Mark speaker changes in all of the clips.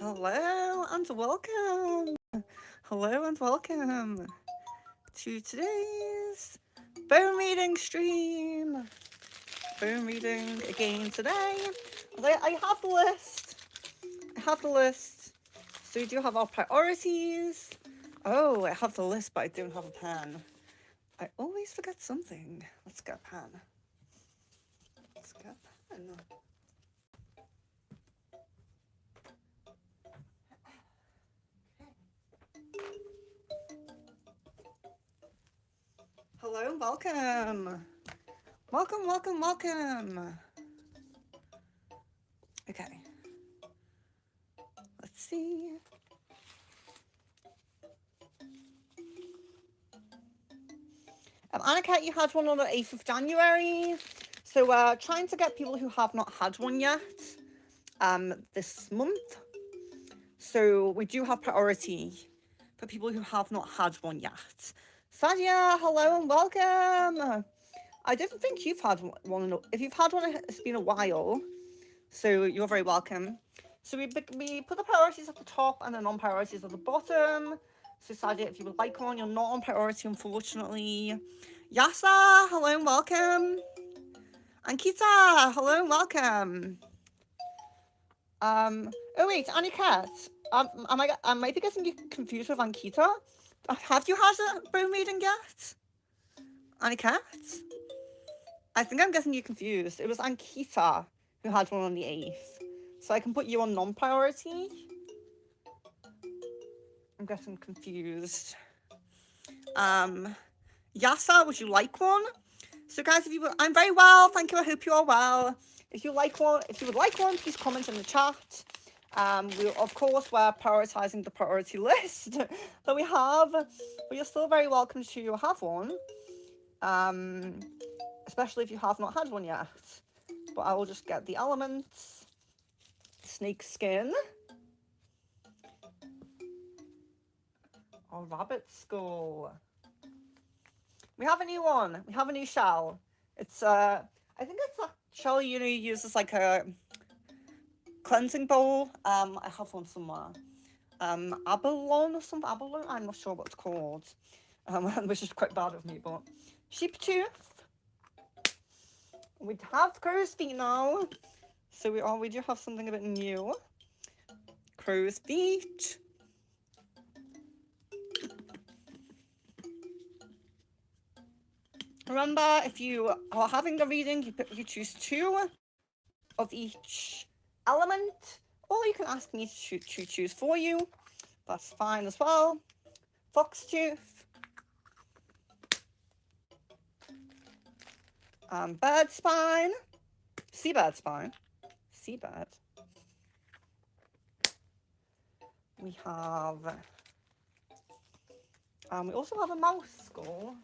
Speaker 1: Hello and welcome. Hello and welcome to today's bone reading stream. Bone reading again today. I have the list. I have the list. So we do have our priorities. Oh, I have the list, but I don't have a pen. I always forget something. Let's get a pen. Let's get a pen. Hello, welcome. Welcome. Okay. Let's see. Annika, you had one on the 8th of January. So we're trying to get people who have not had one yet this month. So we do have priority for people who have not had one yet. Sadia, hello and welcome. I didn't think you've had one. If you've had one, it's been a while. So you're very welcome. So we put the priorities at the top and the non-priorities at the bottom. So Sadia, if you would like one, you're not on priority, unfortunately. Yasa, hello and welcome. Ankita, hello and welcome. Oh wait, Aniket, I might be getting you confused with Ankita. Have you had a bone reading yet? Aniket? I think I'm getting you confused. It was Ankita who had one on the 8th. So I can put you on non-priority. I'm getting confused. Yasa, would you like one? So guys, I'm very well, thank you, I hope you are well. If you would like one, please comment in the chat. Of course, we're prioritizing the priority list that we have, but you're still very welcome to have one, especially if you have not had one yet. But I will just get the elements. Snake skin. Oh, rabbit skull. We have a new one. We have a new shell. It's I think it's a shell you use as like a cleansing bowl. I have one somewhere. Abalone or something. Abalone. I'm not sure what it's called. Which is quite bad of me, but sheep tooth. We have crow's feet now, so we do have something a bit new. Crow's feet. Remember, if you are having a reading, you choose 2 of each element, or you can ask me to choose for you. That's fine as well. Fox tooth. Bird spine. Seabird spine. Seabird. We have... we also have a mouse skull.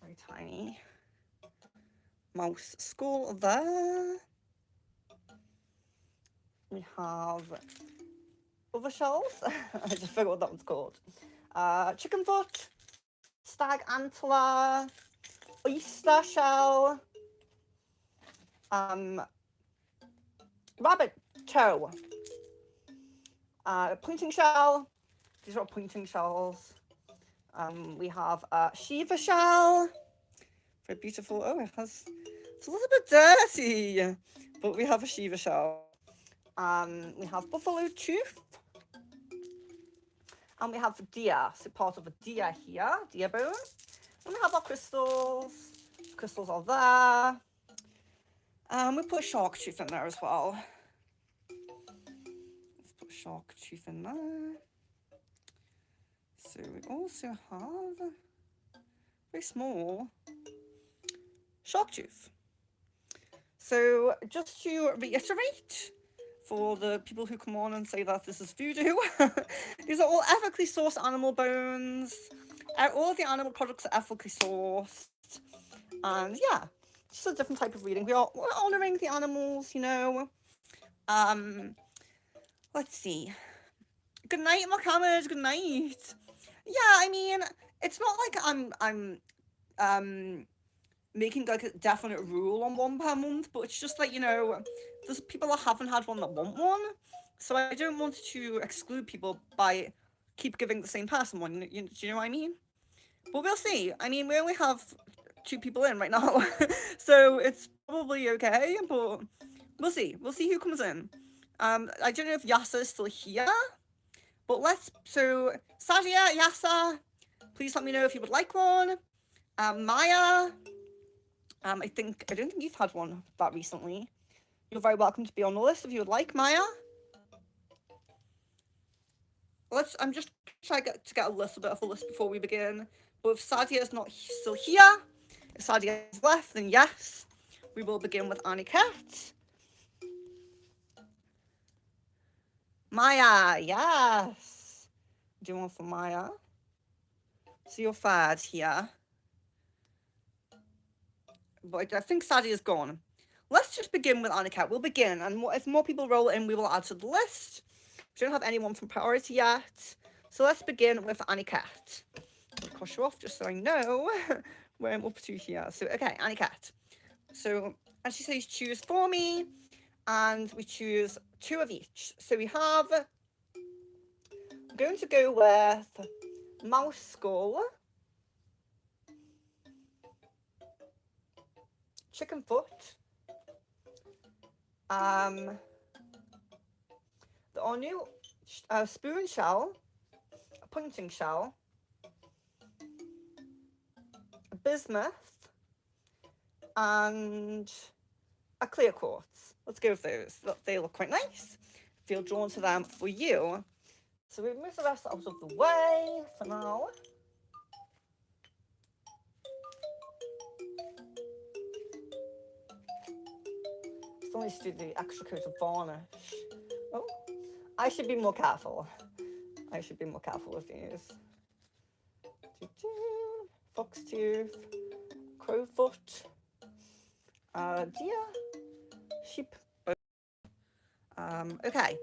Speaker 1: Very tiny. Mouse skull there. We have other shells. I just forgot what that one's called. Chicken foot, stag antler, oyster shell, rabbit toe, pointing shell. These are pointing shells. We have a Shiva shell. Very beautiful. Oh, it's a little bit dirty, but we have a Shiva shell. We have buffalo tooth. And we have deer, so part of a deer here, deer bone. And we have our crystals. Crystals are there. We put shark tooth in there as well. Let's put shark tooth in there. So we also have very small shark tooth. So just to reiterate, for the people who come on and say that this is voodoo, these are all ethically sourced animal bones. All of the animal products are ethically sourced. And yeah, just a different type of reading. We're honoring the animals, you know. Let's see. Good night, Mohammed. Good night. Yeah, I mean, it's not like I'm making like a definite rule on one per month, but it's just like, you know, there's people that haven't had one that want one. So I don't want to exclude people by keep giving the same person one. Do you know what I mean? But we'll see. I mean, we only have 2 people in right now, so it's probably okay. But we'll see. We'll see who comes in. I don't know if Yasa is still here, but so Sadia, Yasa, please let me know if you would like one. Maya, I don't think you've had one that recently. You're very welcome to be on the list if you would like, Maya. I'm just trying to get a little bit of a list before we begin. But if Sadia is not still here, if Sadia is left, then yes, we will begin with Aniket. Maya, yes. Do one for Maya. So you're third here. But I think Sadia is gone. Let's just begin with Aniket. We'll begin, and if more people roll in, we will add to the list. We don't have anyone from priority yet. So let's begin with Aniket. I'll cross you off just so I know where I'm up to here. So, okay, Aniket. So, as she says, choose for me, and we choose 2 of each. So we have, I'm going to go with Mouse Skull, Chicken Foot, the Anu, Spoon Shell, a Punching Shell, a Bismuth, and a Clear Quartz. Let's go with those. They look quite nice. Feel drawn to them for you. So we move the rest out of the way for now. Still need to do the extra coat of varnish. Oh, I should be more careful. I should be more careful with these. Foxtooth, Crowfoot, deer, sheep. Okay.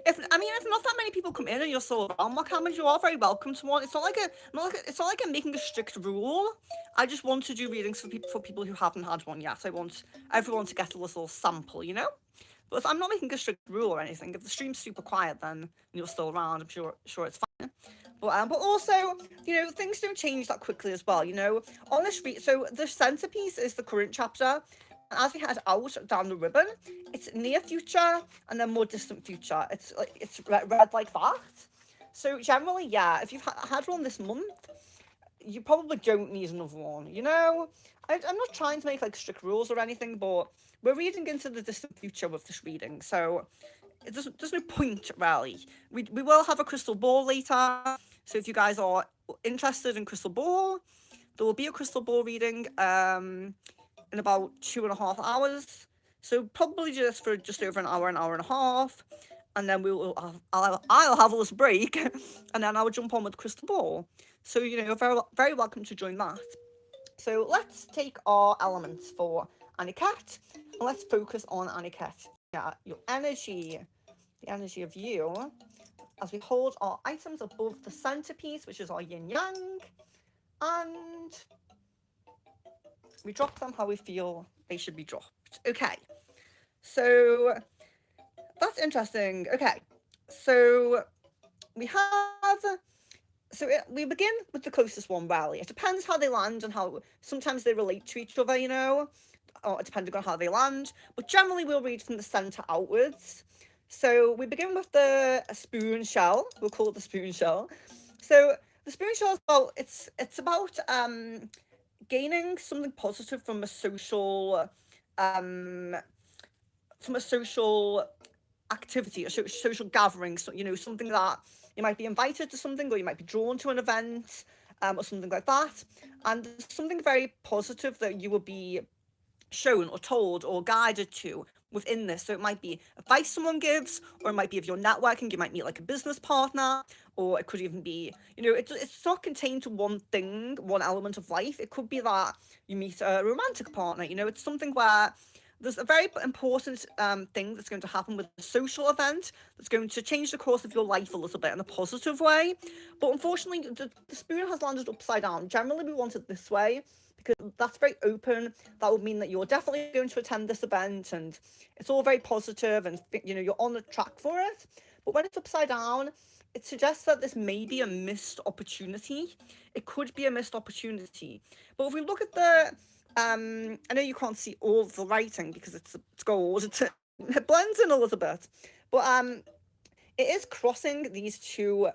Speaker 1: If not that many people come in and you're still around, Mohammed, you are very welcome to one. It's not like I'm making a strict rule. I just want to do readings for people who haven't had one yet. I want everyone to get a little sample, you know. But if I'm not making a strict rule or anything, if the stream's super quiet, then you're still around. I'm sure it's fine. But also, you know, things don't change that quickly as well. You know, on this so the centerpiece is the current chapter. As we head out down the ribbon, it's near future and then more distant future. It's read like that. So generally, yeah, if you've had one this month, you probably don't need another one. You know, I'm not trying to make like strict rules or anything, but we're reading into the distant future with this reading, so there's no point really. We will have a crystal ball later, so if you guys are interested in crystal ball, there will be a crystal ball reading in about 2.5 hours. So probably just over an hour and a half, and then I'll have a little break, and then I'll jump on with crystal ball. So you know, you're very very welcome to join that. So let's take our elements for Aniket, and let's focus on Aniket. Yeah, your energy, the energy of you, as we hold our items above the centerpiece, which is our yin yang, and we drop them how we feel they should be dropped. Okay, so that's interesting. Okay, so we begin with the closest one, really. It depends how they land and how sometimes they relate to each other, you know, or depending on how they land. But generally, we'll read from the center outwards. So we begin with the spoon shell. We'll call it the spoon shell. So the spoon shell is about gaining something positive from a social activity, a social gathering. So, you know, something that you might be invited to something, or you might be drawn to an event, or something like that. And something very positive that you will be shown or told or guided to within this. So it might be advice someone gives, or it might be if you're networking, you might meet like a business partner, or it could even be, you know, it's not contained to one thing, one element of life. It could be that you meet a romantic partner, you know, it's something where there's a very important thing that's going to happen with a social event that's going to change the course of your life a little bit in a positive way. But unfortunately, the spoon has landed upside down. Generally, we want it this way because that's very open. That would mean that you're definitely going to attend this event and it's all very positive and, you know, you're on the track for it. But when it's upside down, it suggests that this may be a missed opportunity. It could be a missed opportunity. But if we look at the I know you can't see all of the writing because it's gold. It blends in a little bit, but it is crossing these two,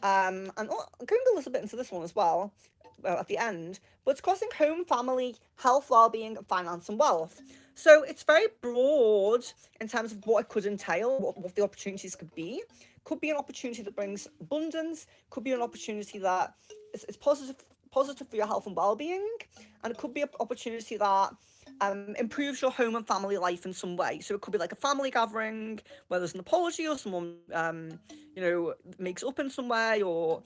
Speaker 1: and going a little bit into this one as well, at the end. But it's crossing home, family, health, well-being, finance, and wealth. So it's very broad in terms of what it could entail, what the opportunities could be. Could be an opportunity that brings abundance. Could be an opportunity that is positive for your health and well-being, and it could be an opportunity that improves your home and family life in some way. So it could be like a family gathering where there's an apology or someone you know, makes up in some way, or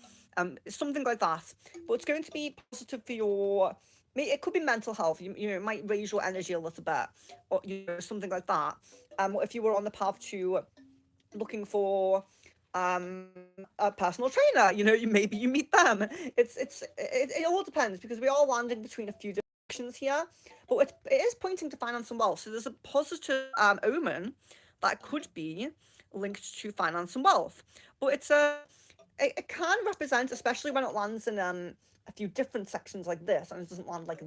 Speaker 1: something like that. But it's going to be positive for your, it could be mental health. You know, it might raise your energy a little bit, or you know, something like that. If you were on the path to looking for a personal trainer, you know, maybe you meet them. It all depends because we are landing between a few directions here, but it is pointing to finance and wealth. So there's a positive omen that could be linked to finance and wealth, but it can represent, especially when it lands in a few different sections like this, and it doesn't land like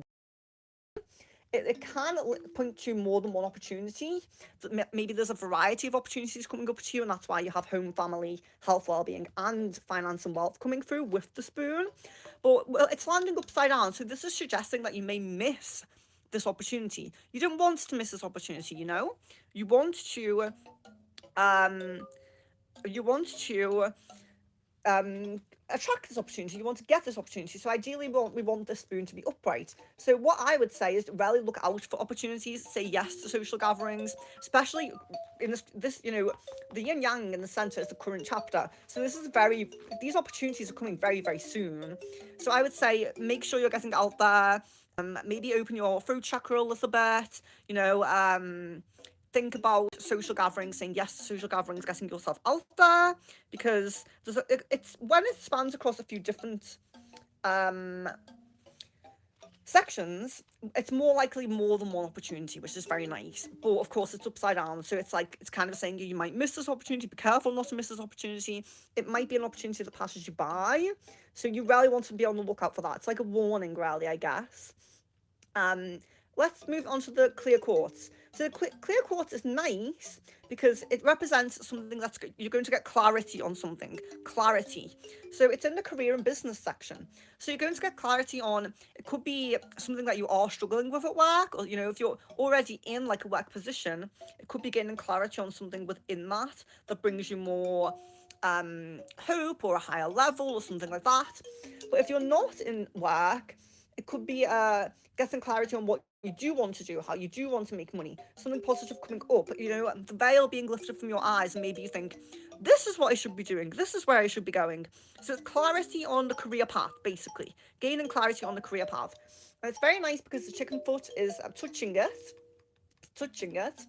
Speaker 1: it can point to more than one opportunity. That maybe there's a variety of opportunities coming up to you, and that's why you have home, family, health, well-being, and finance and wealth coming through with the spoon. But well, it's landing upside down, so this is suggesting that you may miss this opportunity. You don't want to miss this opportunity, you know. You want to attract this opportunity. You want to get this opportunity. So ideally, we want this spoon to be upright. So what I would say is to really look out for opportunities. Say yes to social gatherings, especially in this you know, the yin yang in the center is the current chapter. So these opportunities are coming very, very soon. So I would say make sure you're getting out there. Maybe open your throat chakra a little bit. You know, think about social gatherings, saying yes to social gatherings, getting yourself out there, because it's when it spans across a few different sections, it's more likely more than one opportunity, which is very nice. But of course, it's upside down, so it's like it's kind of saying you might miss this opportunity. Be careful not to miss this opportunity. It might be an opportunity that passes you by, so you really want to be on the lookout for that. It's like a warning, really, I guess. Let's move on to the clear quartz. So the clear quartz is nice because it represents something that's you're going to get clarity on something. Clarity. So it's in the career and business section. So you're going to get clarity on, it could be something that you are struggling with at work, or you know, if you're already in like a work position, it could be gaining clarity on something within that brings you more hope or a higher level or something like that. But if you're not in work, it could be getting clarity on what you do want to do, how you do want to make money, something positive coming up, you know, the veil being lifted from your eyes, and maybe you think, this is what I should be doing, this is where I should be going. So it's clarity on the career path, basically, gaining clarity on the career path. And it's very nice because the chicken foot is touching it,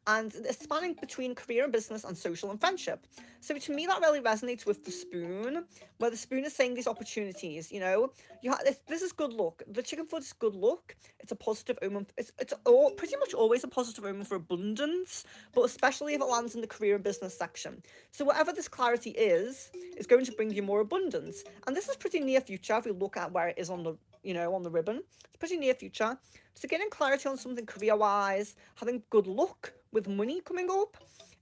Speaker 1: and it's spanning between career and business and social and friendship. So to me, that really resonates with the spoon, where the spoon is saying these opportunities, you know, this is good luck. The chicken foot is good luck. It's a positive omen. It's pretty much always a positive omen for abundance, but especially if it lands in the career and business section. So whatever this clarity is going to bring you more abundance. And this is pretty near future if we look at where it is on the, you know, on the ribbon. It's pretty near future. So getting clarity on something career-wise, having good luck with money coming up,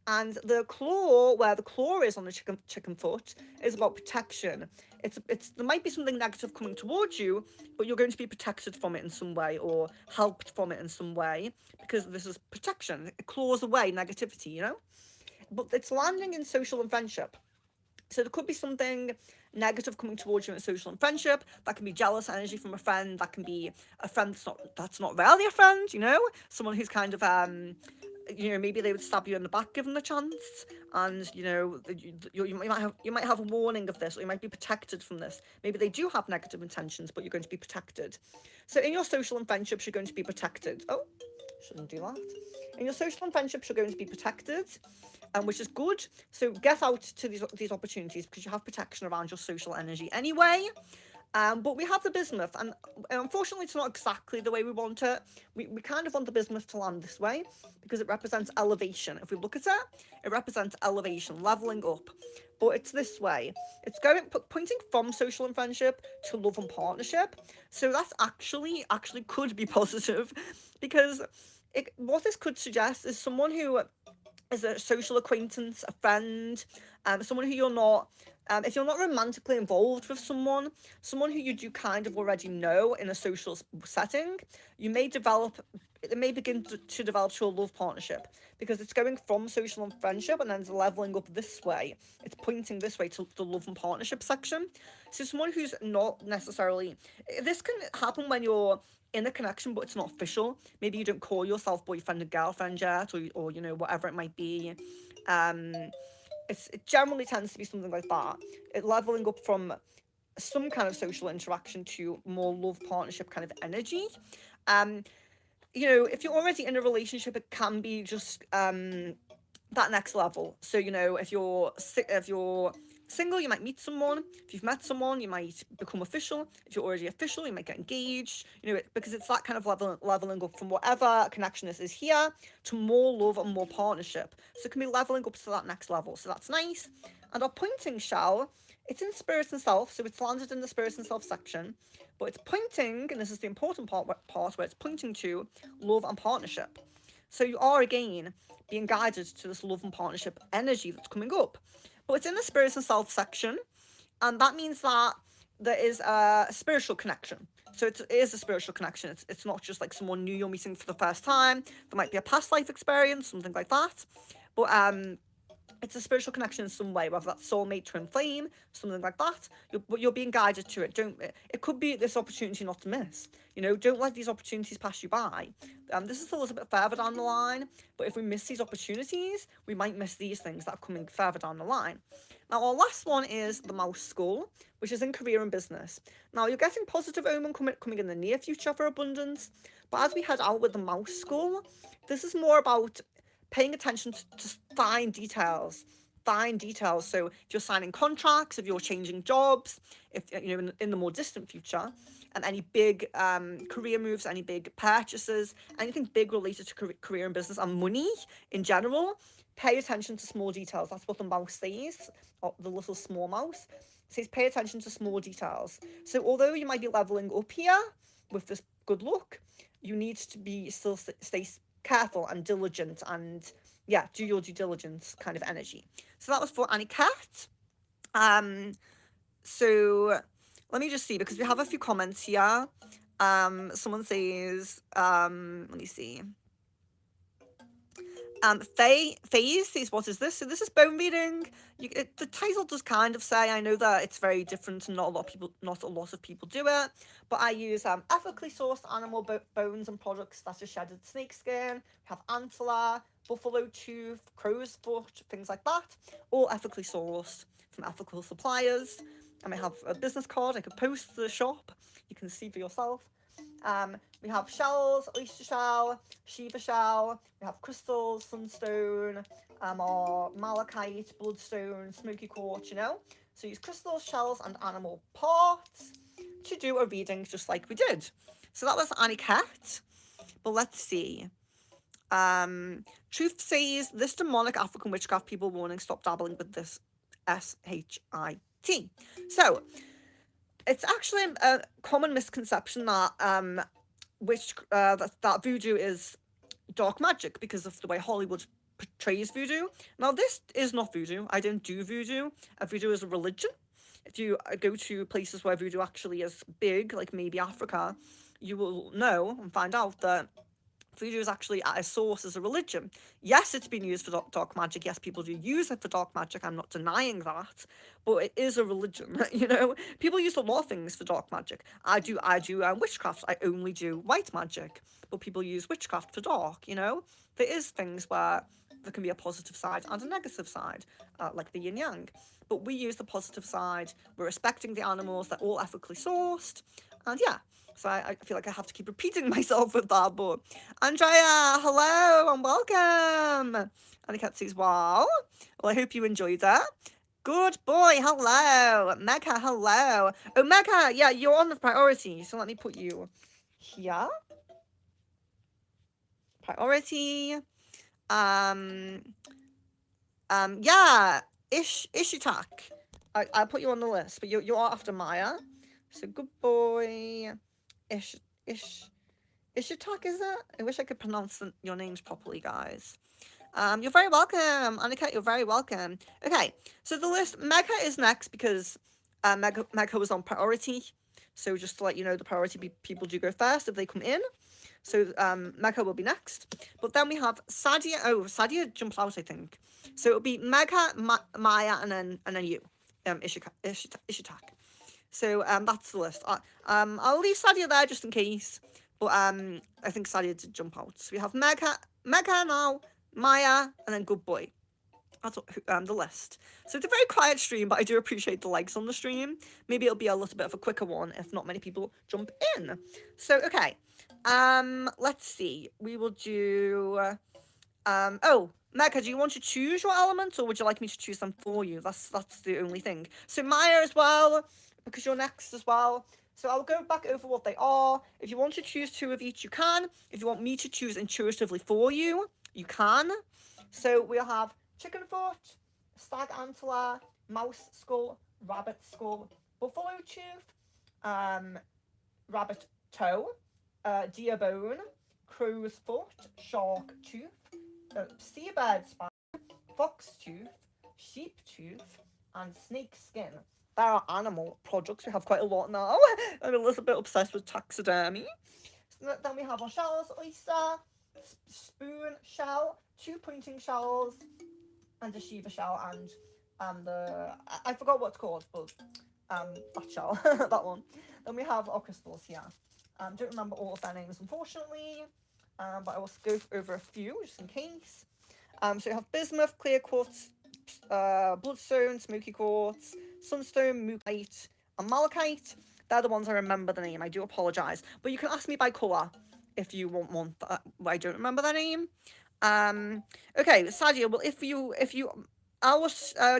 Speaker 1: and the claw, where the claw is on the chicken foot, is about protection. There might be something negative coming towards you, but you're going to be protected from it in some way, or helped from it in some way, because this is protection. It claws away negativity, you know. But it's landing in social and friendship. So there could be something negative coming towards you in social and friendship. That can be jealous energy from a friend. That can be a friend that's not really a friend, you know, someone who's kind of you know, maybe they would stab you in the back given the chance, and you know, you might have a warning of this, or you might be protected from this. Maybe they do have negative intentions, but you're going to be protected. So in your social and friendships, you're going to be protected. Oh, Shouldn't do that. And your social and friendships are going to be protected, which is good. So get out to these opportunities because you have protection around your social energy anyway. But we have the bismuth, and unfortunately it's not exactly the way we want it. We kind of want the bismuth to land this way because it represents elevation. If we look at it, it represents elevation, leveling up. But it's this way. It's pointing from social and friendship to love and partnership. So that's actually could be positive because what this could suggest is someone who is a social acquaintance, a friend, someone who you're not, if you're not romantically involved with someone who you do kind of already know in a social setting, you may begin to develop to a love partnership because it's going from social and friendship and then it's leveling up this way. It's pointing this way to the love and partnership section. So someone who's not necessarily, this can happen when you're in a connection but it's not official. Maybe you don't call yourself boyfriend and girlfriend yet, or you know, whatever it might be. It generally tends to be something like that. It leveling up from some kind of social interaction to more love partnership kind of energy. You know, if you're already in a relationship, it can be just that next level. So, you know, if you're single, you might meet someone. If you've met someone, you might become official. If you're already official, you might get engaged. You know, because it's that kind of leveling up from whatever connection this is here to more love and more partnership. So it can be leveling up to that next level. So that's nice. And our pointing shell, it's in spirit and self, so it's landed in the spirit and self section, but it's pointing, and this is the important part where it's pointing to love and partnership. So you are again being guided to this love and partnership energy that's coming up. But it's in the spirit and self section, and that means that there is a spiritual connection. So it is a spiritual connection. It's not just like someone new you're meeting for the first time. There might be a past life experience, something like that. But it's a spiritual connection in some way, whether that's soulmate, twin flame, something like that. You're being guided to it. It could be this opportunity not to miss. You know, don't let these opportunities pass you by. This is a little bit further down the line, but if we miss these opportunities, we might miss these things that are coming further down the line. Now, our last one is the Mouse School, which is in career and business. Now, you're getting positive omen coming in the near future for abundance, but as we head out with the Mouse School, this is more about paying attention to fine details. So if you're signing contracts, if you're changing jobs, if you know in the more distant future, and any big career moves, any big purchases, anything big related to career and business and money in general, pay attention to small details. That's what the mouse says, or the little small mouse. It says pay attention to small details. So although you might be leveling up here with this good luck, you need to be still stay careful and diligent and do your due diligence kind of energy. So that was for Annie Cat. So let me just see, because we have a few comments here. Someone says, let me see. Faye says, what is this? So this is bone reading. The title does kind of say, I know that it's very different and not a lot of people do it, but I use ethically sourced animal bones and products that are shedded snakeskin. We have antler, buffalo tooth, crow's foot, things like that, all ethically sourced from ethical suppliers. And I have a business card I could post to the shop. You can see for yourself. We have shells, oyster shell, Shiva shell, we have crystals, sunstone, or malachite, bloodstone, smoky quartz, you know. So use crystals, shells, and animal parts to do a reading just like we did. So that was Annie Cat. But let's see. Truth says, this demonic African witchcraft people warning, stop dabbling with this SHIT. So it's actually a common misconception that that voodoo is dark magic because of the way Hollywood portrays voodoo. Now, this is not voodoo. I don't do voodoo. Voodoo is a religion. If you go to places where voodoo actually is big, like maybe Africa, you will know and find out that voodoo is actually at its source as a religion. Yes, it's been used for dark magic. Yes, people do use it for dark magic. I'm not denying that, but it is a religion. You know, people use a lot of things for dark magic. I do witchcraft. I only do white magic, but people use witchcraft for dark. You know, there is things where there can be a positive side and a negative side, like the yin yang. But we use the positive side. We're respecting the animals. They're all ethically sourced, and yeah. So I feel like I have to keep repeating myself with that, but Andrea, hello and welcome. Aniket says, wow. Well, I hope you enjoyed that. Good boy, hello. Mecca, hello. Oh, Mecca, yeah, you're on the priority, so let me put you here. Priority. Yeah, Ishitak. I'll put you on the list, but you are after Maya. So good boy. Ishitak, is that? I wish I could pronounce your names properly, guys. You're very welcome. Annika, you're very welcome. Okay, so the list, Megha is next because Megha was on priority. So just to let you know, the priority people do go first if they come in. So Megha will be next. But then we have Sadia. Oh, Sadia jumps out, I think. So it'll be Megha, Maya, and then you, Ishitak. So that's the list. I'll leave Sadia there just in case. But I think Sadia did jump out. So we have Megha now, Maya, and then Good Boy. That's the list. So it's a very quiet stream, but I do appreciate the likes on the stream. Maybe it'll be a little bit of a quicker one if not many people jump in. So okay, let's see. We will do. Oh, Mecca, do you want to choose your elements, or would you like me to choose them for you? That's the only thing. So Maya as well, because you're next as well. So I'll go back over what they are. If you want to choose 2 of each, you can. If you want me to choose intuitively for you, you can. So we'll have chicken foot, stag antler, mouse skull, rabbit skull, buffalo tooth, rabbit toe, deer bone, crow's foot, shark tooth, seabird spine, fox tooth, sheep tooth, and snake skin. There are animal products. We have quite a lot now. I'm a little bit obsessed with taxidermy. So then we have our shells, oyster, spoon shell, 2 pointing shells, and a Shiva shell, and I forgot what it's called, but that shell, that one. Then we have our crystals here. Don't remember all of their names, unfortunately, but I will go over a few just in case. So we have bismuth, clear quartz, bloodstone, smoky quartz, sunstone, mookaite, and malachite. They're the ones I remember the name. I do apologise, but you can ask me by colour if you want one that I don't remember their name. Okay, Sadia. Well, if you, I'll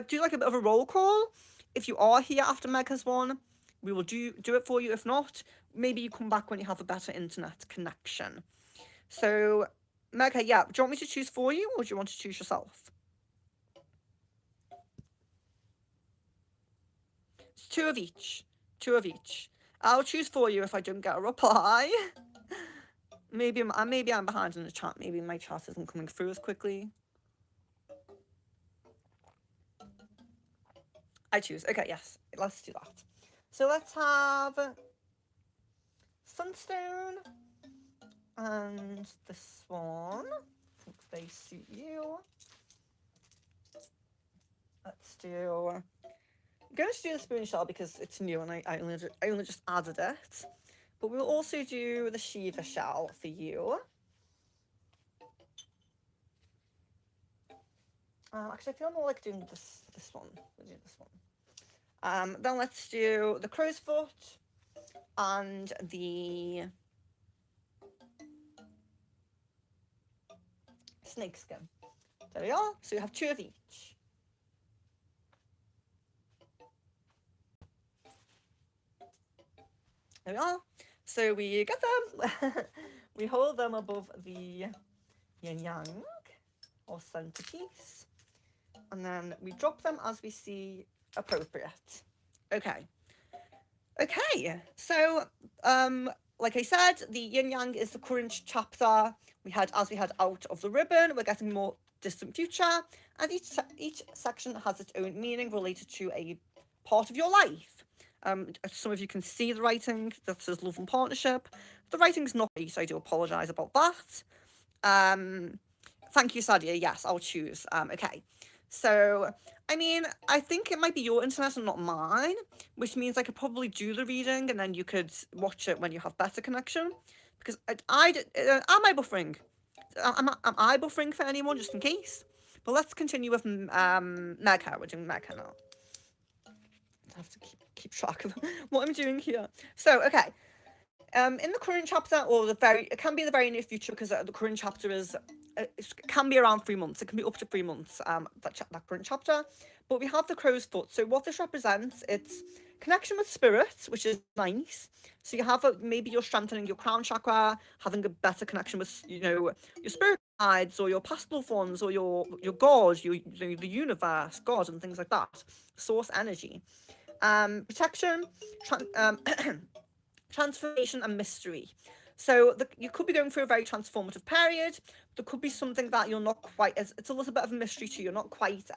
Speaker 1: do like a bit of a roll call. If you are here after Megha's one, we will do it for you. If not, maybe you come back when you have a better internet connection. So, Megha, yeah. Do you want me to choose for you, or do you want to choose yourself? It's 2 of each. 2 of each. I'll choose for you if I don't get a reply. maybe I'm behind in the chat. Maybe my chat isn't coming through as quickly. I choose. Okay, yes. Let's do that. So let's have Sunstone and this one. I think they suit you. Let's do. I'm going to do the spoon shell because it's new and I only just added it. But we'll also do the Shiva shell for you. Actually, I feel more like doing this one. We'll do this one. Then let's do the crow's foot and the snake skin. There we are. So you have 2 of each. There we are. So we get them. We hold them above the yin yang or centerpiece, and then we drop them as we see appropriate. Okay. So like I said, the yin yang is the current chapter we had out of the ribbon. We're getting more distant future, and each section has its own meaning related to a part of your life. Some of you can see the writing that says love and partnership. The writing's not great, so I do apologise about that. Thank you, Sadia. Yes, I'll choose. Okay. So, I mean, I think it might be your internet and not mine, which means I could probably do the reading and then you could watch it when you have better connection. Because am I buffering? Am I buffering for anyone, just in case? But let's continue with Megha. We're doing Megha now. I have to keep track of what I'm doing here. So, okay. In the current chapter, or it can be the very near future, because the current chapter is, it can be around 3 months. It can be up to 3 months, that current chapter. But we have the crow's foot. So what this represents, it's connection with spirits, which is nice. So you have maybe you're strengthening your crown chakra, having a better connection with, your spirit guides, or your past loved ones, or your God, the universe, God, and things like that. Source energy. Protection, transformation, and mystery. So you could be going through a very transformative period. There could be something that you're not quite, it's a little bit of a mystery to you. You're not quite,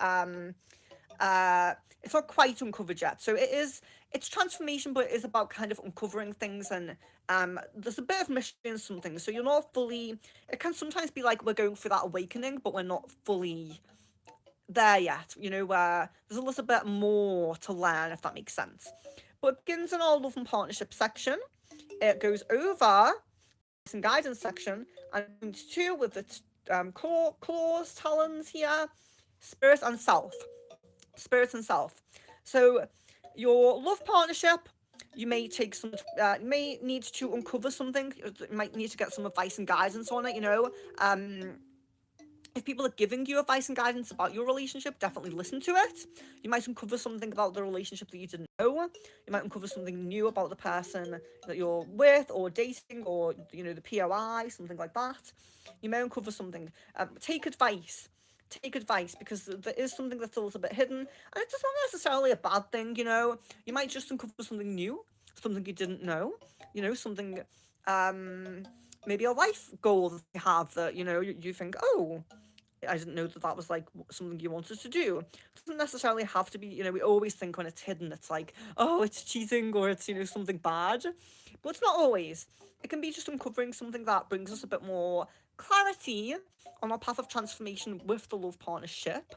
Speaker 1: it's not quite uncovered yet. So it's transformation, but it is about kind of uncovering things, and there's a bit of mystery in some things. So you're not fully, it can sometimes be like we're going through that awakening, but we're not fully there yet, where there's a little bit more to learn, if that makes sense. But it begins in our love and partnership section. It goes over and guidance section, and moves to with the claws, talons here, spirit and self. Spirit and self. So your love partnership, you may take some, you may need to uncover something. You might need to get some advice and guidance on it. If people are giving you advice and guidance about your relationship, definitely listen to it. You might uncover something about the relationship that you didn't know. You might uncover something new about the person that you're with, or dating, or, the POI, something like that. You may uncover something. Take advice. Take advice, because there is something that's a little bit hidden, and it's not necessarily a bad thing, You might just uncover something new, something you didn't know, something, maybe a life goal that you have that, you think, oh, I didn't know that was like something you wanted to do. It doesn't necessarily have to be, we always think when it's hidden, it's like, oh, it's cheating, or it's, something bad. But it's not always. It can be just uncovering something that brings us a bit more clarity on our path of transformation with the love partnership.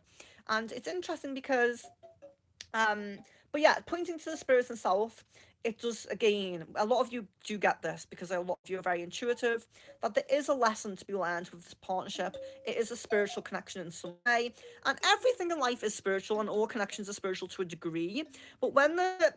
Speaker 1: And it's interesting because, but yeah, pointing to the spirits and self, it does, again, a lot of you do get this, because a lot of you are very intuitive, that there is a lesson to be learned with this partnership. It is a spiritual connection in some way, and everything in life is spiritual, and all connections are spiritual to a degree. But when the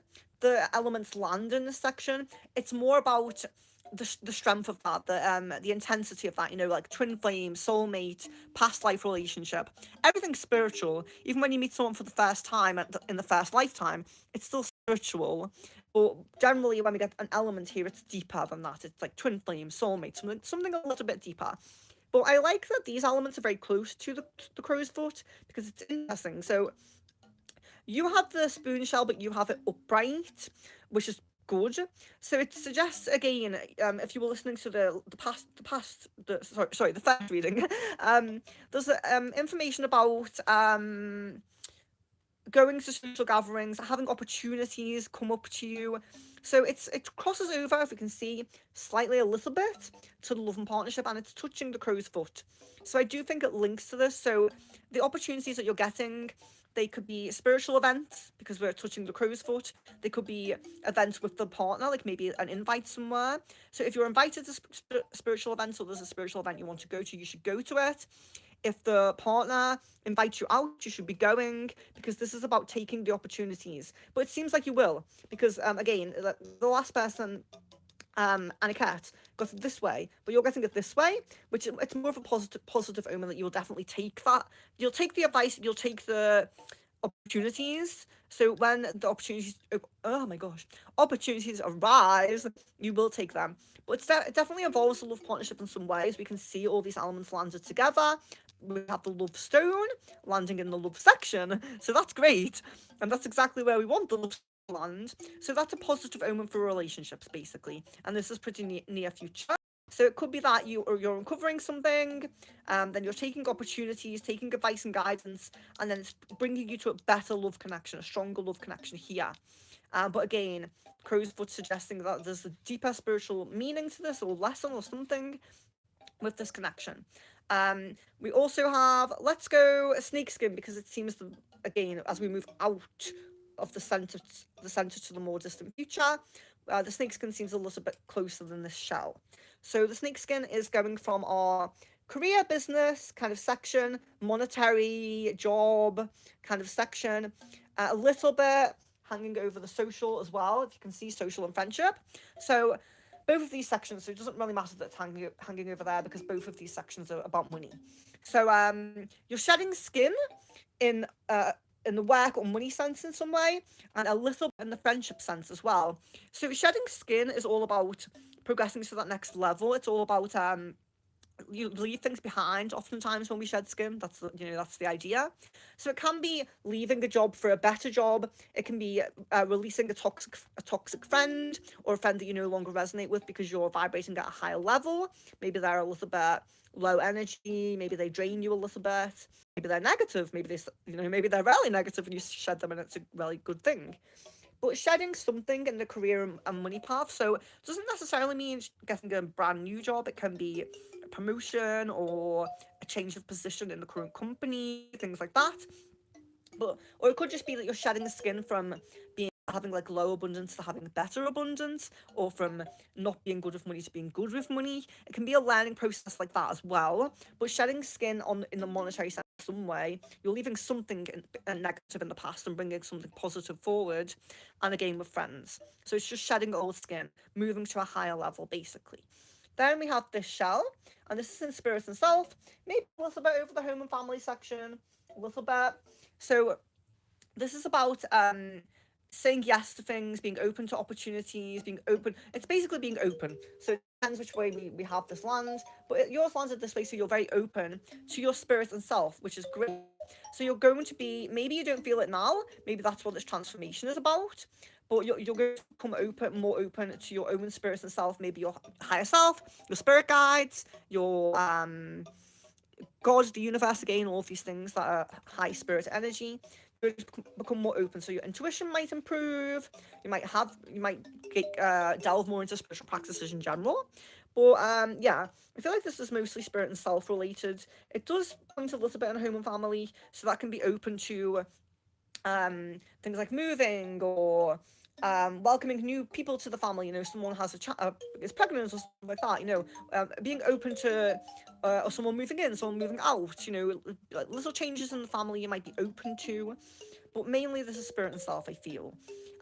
Speaker 1: elements land in this section, it's more about the strength of that, the intensity of that, like twin flame, soulmate, past life relationship. Everything's spiritual. Even when you meet someone for the first time in the first lifetime, it's still spiritual. But generally, when we get an element here, it's deeper than that. It's like twin flame, soulmate, something a little bit deeper. But I like that these elements are very close to the crow's foot, because it's interesting. So you have the spoon shell, but you have it upright, which is good. So it suggests, again, if you were listening to the first reading, there's information about going to social gatherings, having opportunities come up to you. So it crosses over, if we can see, slightly a little bit to the love and partnership, and it's touching the crow's foot. So I do think it links to this. So the opportunities that you're getting, they could be spiritual events, because we're touching the crow's foot. They could be events with the partner, like maybe an invite somewhere. So if you're invited to spiritual events, or there's a spiritual event you want to go to, you should go to it. If the partner invites you out, you should be going, because this is about taking the opportunities. But it seems like you will, because, again, the last person, Aniket, got it this way, but you're getting it this way, which it's more of a positive omen that you'll definitely take that. You'll take the advice, you'll take the opportunities. So when the opportunities, oh my gosh, opportunities arise, you will take them. But it definitely involves a love partnership in some ways. We can see all these elements landed together. We have the love stone landing in the love section, so that's great, and that's exactly where we want the love to land. So that's a positive omen for relationships, basically, and this is pretty near future. So it could be that you're uncovering something, then you're taking opportunities, taking advice and guidance, and then it's bringing you to a better love connection, a stronger love connection here. But again, crow's foot suggesting that there's a deeper spiritual meaning to this, or lesson, or something with this connection. We also have, let's go snakeskin, because it seems that, again, as we move out of the center to the more distant future, the snakeskin seems a little bit closer than this shell. So the snakeskin is going from our career, business kind of section, monetary, job kind of section, a little bit hanging over the social as well, if you can see, social and friendship. So both of these sections, so it doesn't really matter that it's hanging over there because both of these sections are about money. So you're shedding skin in the work or money sense in some way, and a little in the friendship sense as well. So shedding skin is all about progressing to that next level. It's all about you leave things behind oftentimes when we shed skin. That's that's the idea. So it can be leaving a job for a better job. It can be releasing a toxic friend, or a friend that you no longer resonate with because you're vibrating at a higher level. Maybe they're a little bit low energy, maybe they drain you a little bit, maybe they're negative, maybe maybe they're really negative and you shed them and it's a really good thing. But shedding something in the career and money path, so it doesn't necessarily mean getting a brand new job. It can be a promotion or a change of position in the current company, things like that. Or it could just be that you're shedding the skin from having like low abundance to having better abundance, or from not being good with money to being good with money. It can be a learning process like that as well. But shedding skin in the monetary sense some way, you're leaving something negative in the past and bringing something positive forward, and a game with friends. So it's just shedding old skin, moving to a higher level basically. Then we have this shell, and this is in spirit and self, maybe a little bit over the home and family section, a little bit. So this is about saying yes to things, being open to opportunities, being open. It's basically being open. So it depends which way we have this land, but yours landed this way, so you're very open to your spirit and self, which is great. So you're going to be, maybe you don't feel it now, maybe that's what this transformation is about, but you're going to become more open to your own spirit and self, maybe your higher self, your spirit guides, your God, the universe, again, all of these things that are high spirit energy. You become more open, so your intuition might improve. You might delve more into spiritual practices in general. But yeah, I feel like this is mostly spirit and self related. It does point a little bit on home and family, so that can be open to things like moving, or welcoming new people to the family. Someone has is pregnant or something like that. Being open to or someone moving in, someone moving out. Little changes in the family you might be open to. But mainly this is spirit and self, I feel.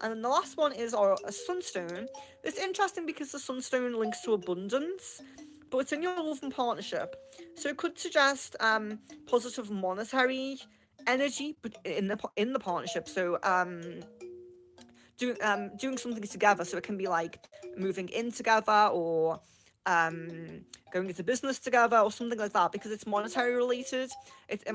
Speaker 1: And then the last one is a sunstone. It's interesting because the sunstone links to abundance, but it's in your love and partnership. So it could suggest positive monetary energy, but in the partnership. So doing something together. So it can be like moving in together, or going into business together, or something like that, because it's monetary related. It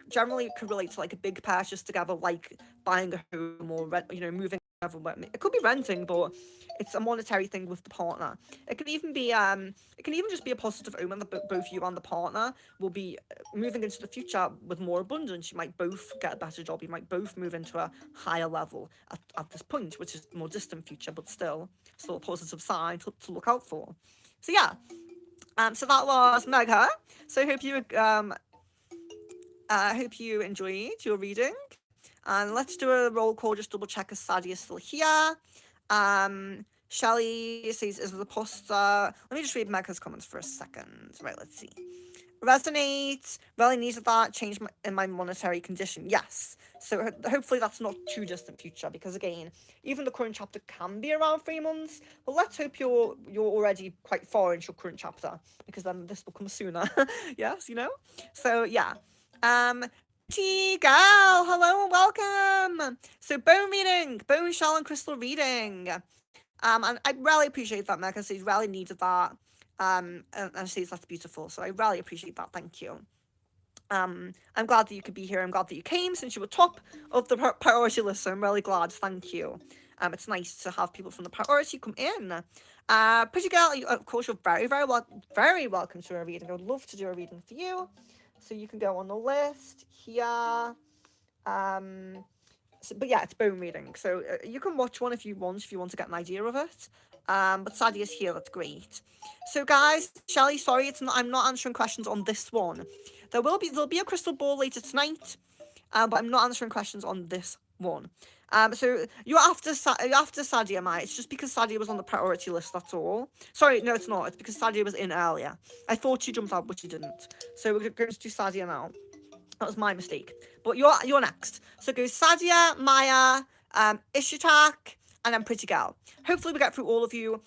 Speaker 1: generally could relate to like a big purchase together, like buying a home, or moving together. It could be renting, but it's a monetary thing with the partner. It can even just be a positive omen that both you and the partner will be moving into the future with more abundance. You might both get a better job. You might both move into a higher level at this point, which is more distant future, but still a positive sign to look out for. So yeah, so that was Megha. So I hope you enjoyed your reading. And let's do a roll call, just double check if Sadie is still here. Shelley says, is the poster... Let me just read Megha's comments for a second. Right, let's see. Resonates. Really needed that change in my monetary condition. Yes. So hopefully that's not too distant future, because again, even the current chapter can be around 3 months. But let's hope you're already quite far into your current chapter, because then this will come sooner. Yes, So yeah. T girl, hello and welcome. So bone shell and crystal reading. And I really appreciate that, Megha. She really needed that. And she says that's beautiful. So I really appreciate that. Thank you. I'm glad that you could be here. I'm glad that you came, since you were top of the priority list. So I'm really glad. Thank you. It's nice to have people from the priority come in. Pretty girl, of course, you're very, very welcome to a reading. I would love to do a reading for you. So you can go on the list here. But yeah, it's bone reading. So you can watch one if you want to get an idea of it. But Sadie is here. That's great. So guys, Shelley, sorry, I'm not answering questions on this one. There'll be a crystal ball later tonight, but I'm not answering questions on this one. So you're after Sadia, Mai. It's just because Sadia was on the priority list, that's all. Sorry, no, it's not. It's because Sadia was in earlier. I thought she jumped out, but she didn't. So we're going to do Sadia now. That was my mistake. But you're next. So go Sadia, Maya, Ishitak, and then Pretty Girl. Hopefully we get through all of you.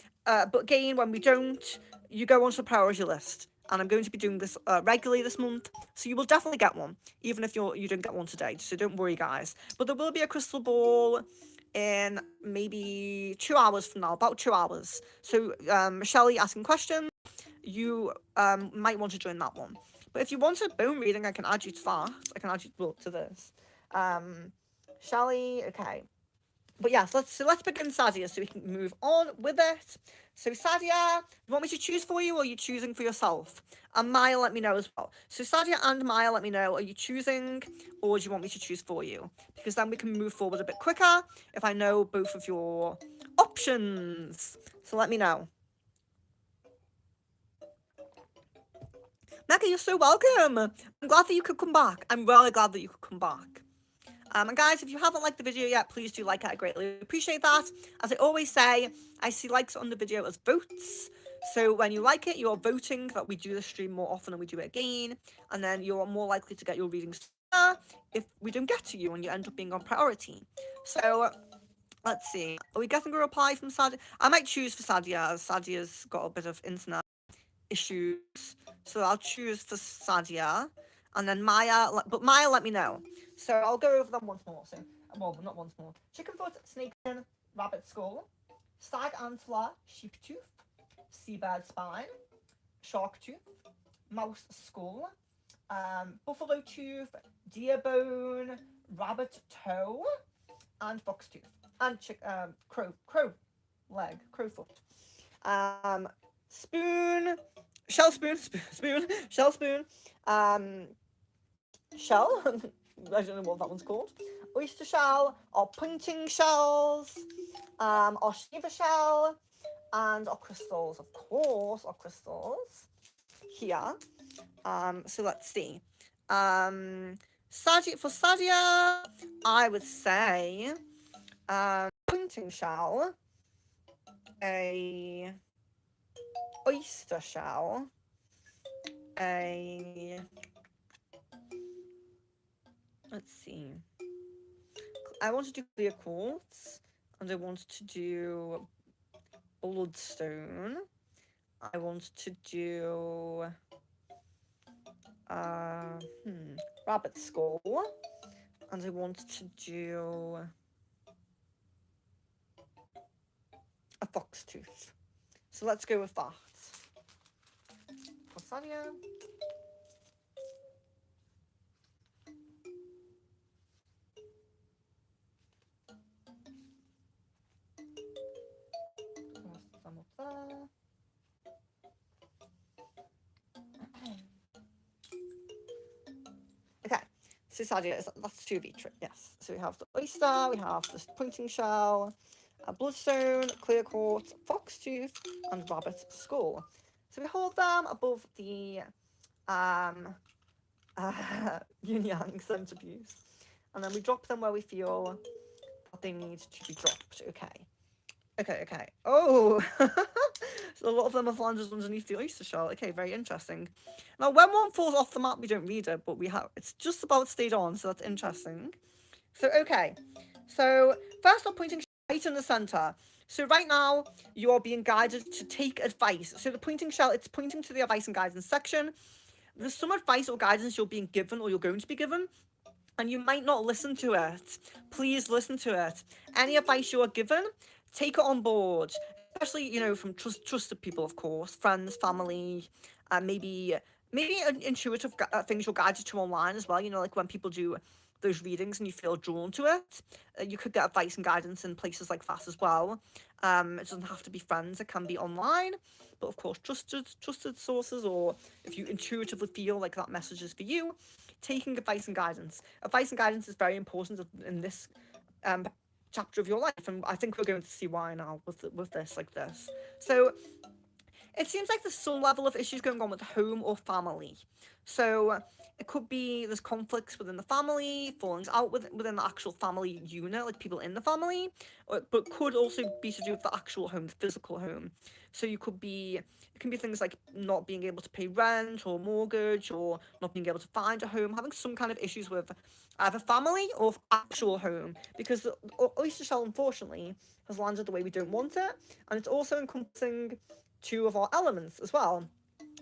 Speaker 1: but again, when we don't, you go onto the priority list. And I'm going to be doing this regularly this month, so you will definitely get one, even if you didn't get one today. So don't worry, guys. But there will be a crystal ball in maybe 2 hours from now, about 2 hours. So Shelley asking questions, you might want to join that one. But if you want a bone reading, I can add you to that. I can add you to this. Shelley, okay. But yes, let's begin Sadia so we can move on with it. So Sadia, you want me to choose for you, or are you choosing for yourself? And Maya, let me know as well. So Sadia and Maya, let me know, are you choosing, or do you want me to choose for you? Because then we can move forward a bit quicker if I know both of your options. So let me know. Mecca, you're so welcome. I'm glad that you could come back. I'm really glad that you could come back. And guys, if you haven't liked the video yet, please do like it. I greatly appreciate that. As I always say, I see likes on the video as votes. So when you like it, you're voting that we do the stream more often and we do it again. And then you're more likely to get your readings sooner if we don't get to you and you end up being on priority. So let's see. Are we getting a reply from Sadia? I might choose for Sadia, as Sadia's got a bit of internet issues. So I'll choose for Sadia. And then Maya, but Maya, let me know. So I'll go over them once more. So, well, not once more. Chickenfoot, snakefin, rabbit skull, stag antler, sheep tooth, seabird spine, shark tooth, mouse skull, buffalo tooth, deer bone, rabbit toe, and fox tooth, and crow leg, crow foot. Spoon, shell spoon, shell spoon, shell. I don't know what that one's called. Oyster shell, or pointing shells, or shiva shell, and our crystals, of course, our crystals here. So let's see. Sadia, for Sadia, I would say pointing shell, a oyster shell, let's see. I want to do clear quartz, and I want to do bloodstone. I want to do rabbit skull, and I want to do a fox tooth. So let's go with that. For Sadia. Some up there. Okay, so Sadia, that's 2 of each, right? Yes. So we have the oyster, we have the pointing shell, a bloodstone, clear quartz, fox tooth, and rabbit skull. So we hold them above the yin yang centrifuge, and then we drop them where we feel that they need to be dropped. Okay. Oh, so a lot of them have landed underneath the oyster shell. Okay, very interesting. Now, when one falls off the map, we don't read it, but it's just about stayed on, so that's interesting. So, okay. So, first I'm pointing right in the center. So right now, you are being guided to take advice. So the pointing shell, it's pointing to the advice and guidance section. There's some advice or guidance you're being given or you're going to be given, and you might not listen to it. Please listen to it. Any advice you are given, take it on board, especially, from trusted people, of course, friends, family, maybe intuitive things you're guided to online as well, like when people do those readings and you feel drawn to it, you could get advice and guidance in places like that as well. It doesn't have to be friends, it can be online, but of course trusted sources, or if you intuitively feel like that message is for you, taking advice and guidance. Advice and guidance is very important in this chapter of your life, and I think we're going to see why now with this like this. So it seems like there's some level of issues going on with home or family. So it could be there's conflicts within the family, fallings out within the actual family unit, like people in the family, but could also be to do with the actual home, the physical home. So it can be things like not being able to pay rent or mortgage, or not being able to find a home, having some kind of issues with either family or actual home, because the oyster shell, unfortunately, has landed the way we don't want it, and it's also encompassing two of our elements as well.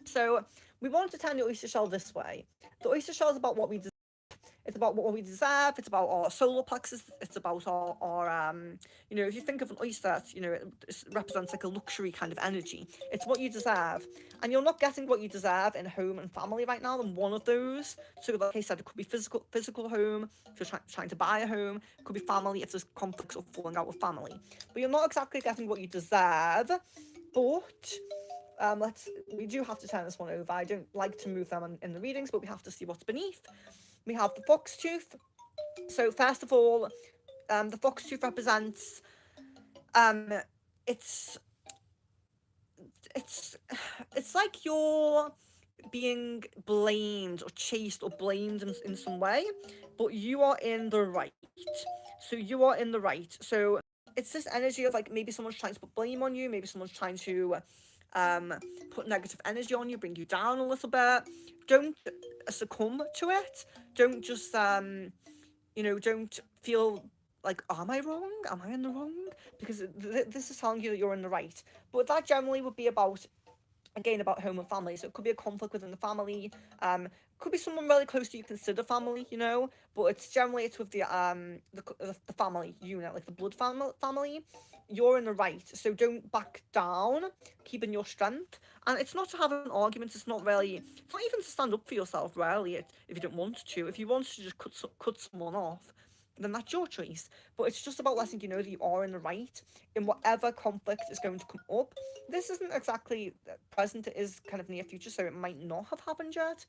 Speaker 1: So we want to turn the oyster shell this way. The oyster shell is about what we deserve. It's about what we deserve. It's about our solar plexus. It's about our if you think of an oyster, it represents like a luxury kind of energy. It's what you deserve. And you're not getting what you deserve in home and family right now, than one of those. So like I said, it could be physical home, if you're trying to buy a home. It could be family, if there's conflicts or falling out with family. But you're not exactly getting what you deserve. But we do have to turn this one over. I don't like to move them in the readings, but we have to see what's beneath. We have the fox tooth. So first of all, the fox tooth represents it's like you're being blamed or chased or blamed in some way, but you are in the right. So you are in the right. So it's this energy of like maybe someone's trying to put blame on you, maybe someone's trying to put negative energy on you, bring you down a little bit. Don't succumb to it. Don't just don't feel like, am I wrong? Am I in the wrong? Because this is telling you that you're in the right. But that generally would be about home and family. So it could be a conflict within the family. Could be someone really close to you consider family, but it's with the family unit, like the blood family. You're in the right, so don't back down. Keep in your strength, and it's not to have an argument. It's not even to stand up for yourself. Really, if you don't want to, if you want to just cut someone off, then that's your choice. But it's just about letting you know that you are in the right in whatever conflict is going to come up. This isn't exactly present, it is kind of near future, so it might not have happened yet.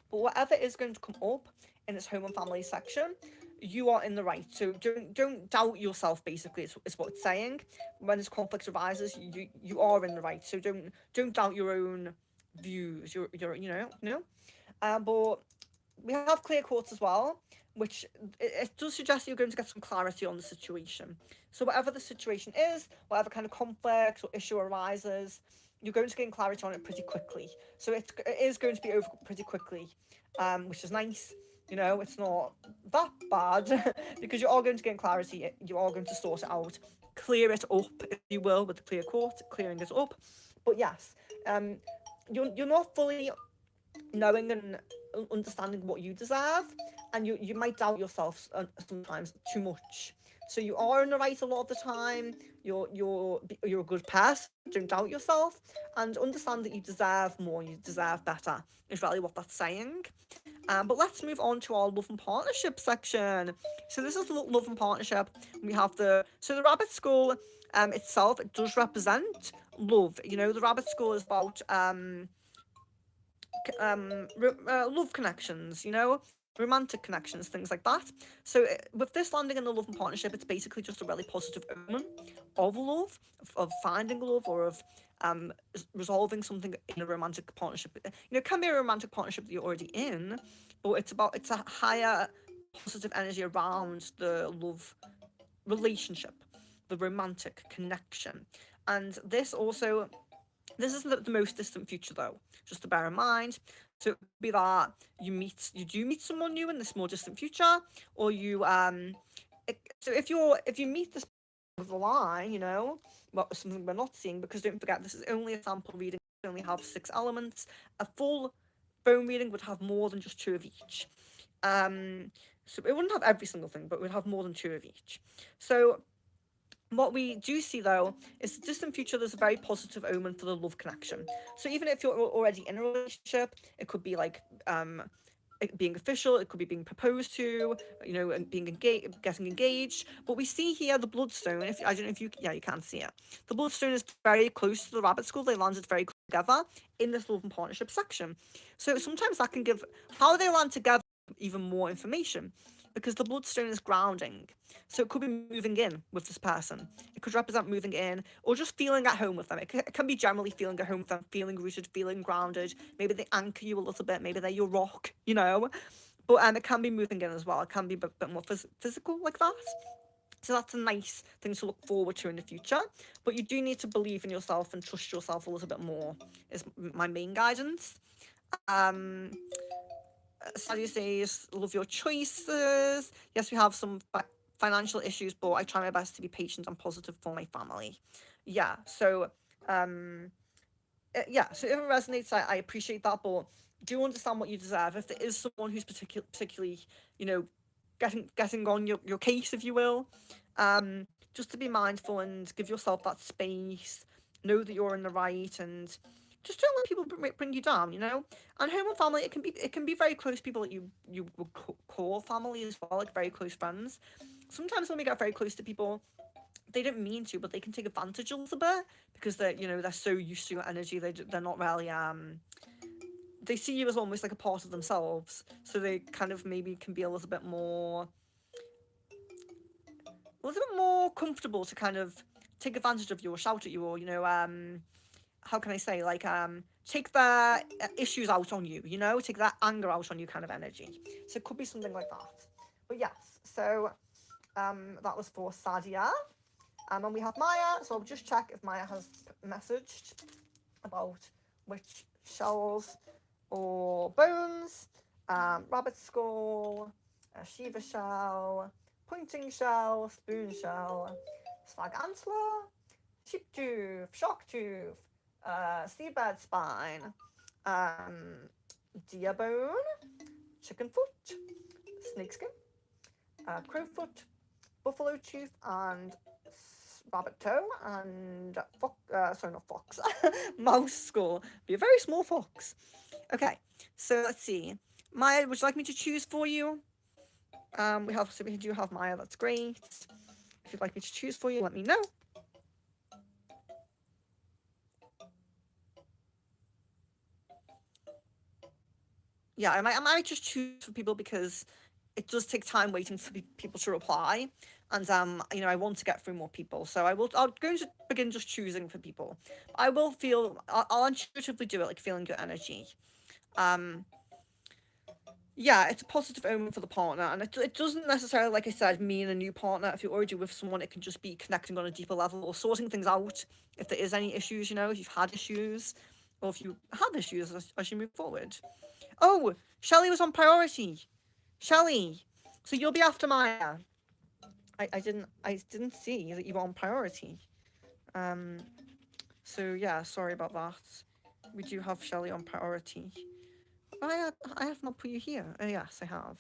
Speaker 1: But whatever is going to come up in this home and family section, you are in the right. So don't doubt yourself, basically, is what it's saying. When this conflict arises, you are in the right. So don't doubt your own views. But we have clear quartz as well, which it does suggest you're going to get some clarity on the situation. So whatever the situation is, whatever kind of conflict or issue arises, you're going to gain clarity on it pretty quickly. So it is going to be over pretty quickly, which is nice. It's not that bad because you are going to gain clarity. You are going to sort it out, clear it up, if you will, with the clear quartz, clearing it up. But yes, you're not fully knowing and understanding what you deserve, and you might doubt yourself sometimes too much. So you are in the right a lot of the time. You're a good person. Don't doubt yourself, and understand that you deserve more. You deserve better. Is really what that's saying. But let's move on to our love and partnership section. So this is love and partnership. We have the rabbit skull itself. It does represent love. The rabbit skull is about love connections, romantic connections, things like that. So with this landing in the love and partnership, it's basically just a really positive omen of love, of finding love, or of resolving something in a romantic partnership. It can be a romantic partnership that you're already in, but it's a higher positive energy around the love relationship, the romantic connection. And this isn't the most distant future, though, just to bear in mind. So it could be that you do meet someone new in this more distant future, or you so if you meet this of the line, something we're not seeing, because don't forget, this is only a sample reading. We only have 6 elements. A full bone reading would have more than just 2 of each. So it wouldn't have every single thing, but it would have more than 2 of each. So what we do see, though, is the distant future, there's a very positive omen for the love connection. So even if you're already in a relationship, it could be like being official, it could be being proposed to, and being getting engaged. But we see here the bloodstone. I don't know if you can see it. The bloodstone is very close to the rabbit skull. They landed very close together in this love and partnership section. So sometimes that can give how they land together even more information. because the bloodstone is grounding. So it could be moving in with this person. It could represent moving in or just feeling at home with them. It can be generally feeling at home with them, feeling rooted, feeling grounded. Maybe they anchor you a little bit. Maybe they're your rock, you know. But it can be moving in as well. It can be a bit more physical like that. So that's a nice thing to look forward to in the future. But you do need to believe in yourself and trust yourself a little bit more, is my main guidance. Sagittarius, love your choices. Yes, we have some financial issues, but I try my best to be patient and positive for my family. Yeah, so yeah, so if it resonates, I appreciate that, but do understand what you deserve. If there is someone who's particularly, you know, getting on your case, if you will, just to be mindful and give yourself that space, know that you're in the right, and just don't let people bring you down, you know. And home and family, it can be very close people that you would call family as well, like very close friends. Sometimes when we get very close to people, they don't mean to, but they can take advantage a little bit because they're so used to your energy. They're not really they see you as almost like a part of themselves, so they kind of maybe can be a little bit more comfortable to kind of take advantage of you or shout at you, or how can I say, like take their issues out on you, take that anger out on you kind of energy. So it could be something like that. But yes, so that was for Sadia. And we have Maya, so I'll just check if Maya has messaged about which shells or bones. Rabbit skull, Shiva shell, pointing shell, spoon shell, slag antler, sheep tooth, shark tooth, seabird spine, deer bone, chicken foot, snakeskin, crowfoot, buffalo tooth, and rabbit toe, and mouse skull. Be a very small fox. Okay, so let's see. Maya, would you like me to choose for you? We do have Maya. That's great. If you'd like me to choose for you, let me know. Yeah, I might just choose for people because it does take time waiting for people to reply, and I want to get through more people, so I'll go to begin just choosing for people. I'll intuitively do it, like feeling your energy. Yeah, it's a positive omen for the partner, and it doesn't necessarily, like I said, mean a new partner. If you're already with someone, it can just be connecting on a deeper level or sorting things out if there is any issues, if you've had issues, or if you have issues as you move forward. Oh, Shelley was on priority. Shelley, so you'll be after Maya. I didn't see that you were on priority. So yeah, sorry about that. We do have Shelley on priority. I have not put you here. Oh yes, I have.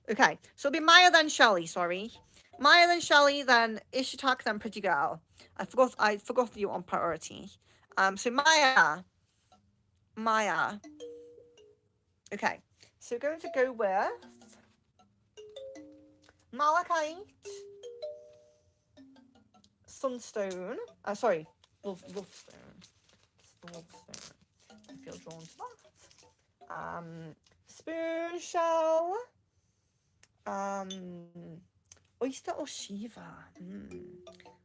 Speaker 1: Okay, so it'll be Maya then Shelley. Sorry, Maya then Shelley then Ishtak then Pretty Girl. I forgot that you were on priority. So Maya. Okay, so we're going to go with Malachite, Sunstone. Sorry, Lovestone. It's the Lovestone. I feel drawn to that. Spoon shell. Oyster or Shiva?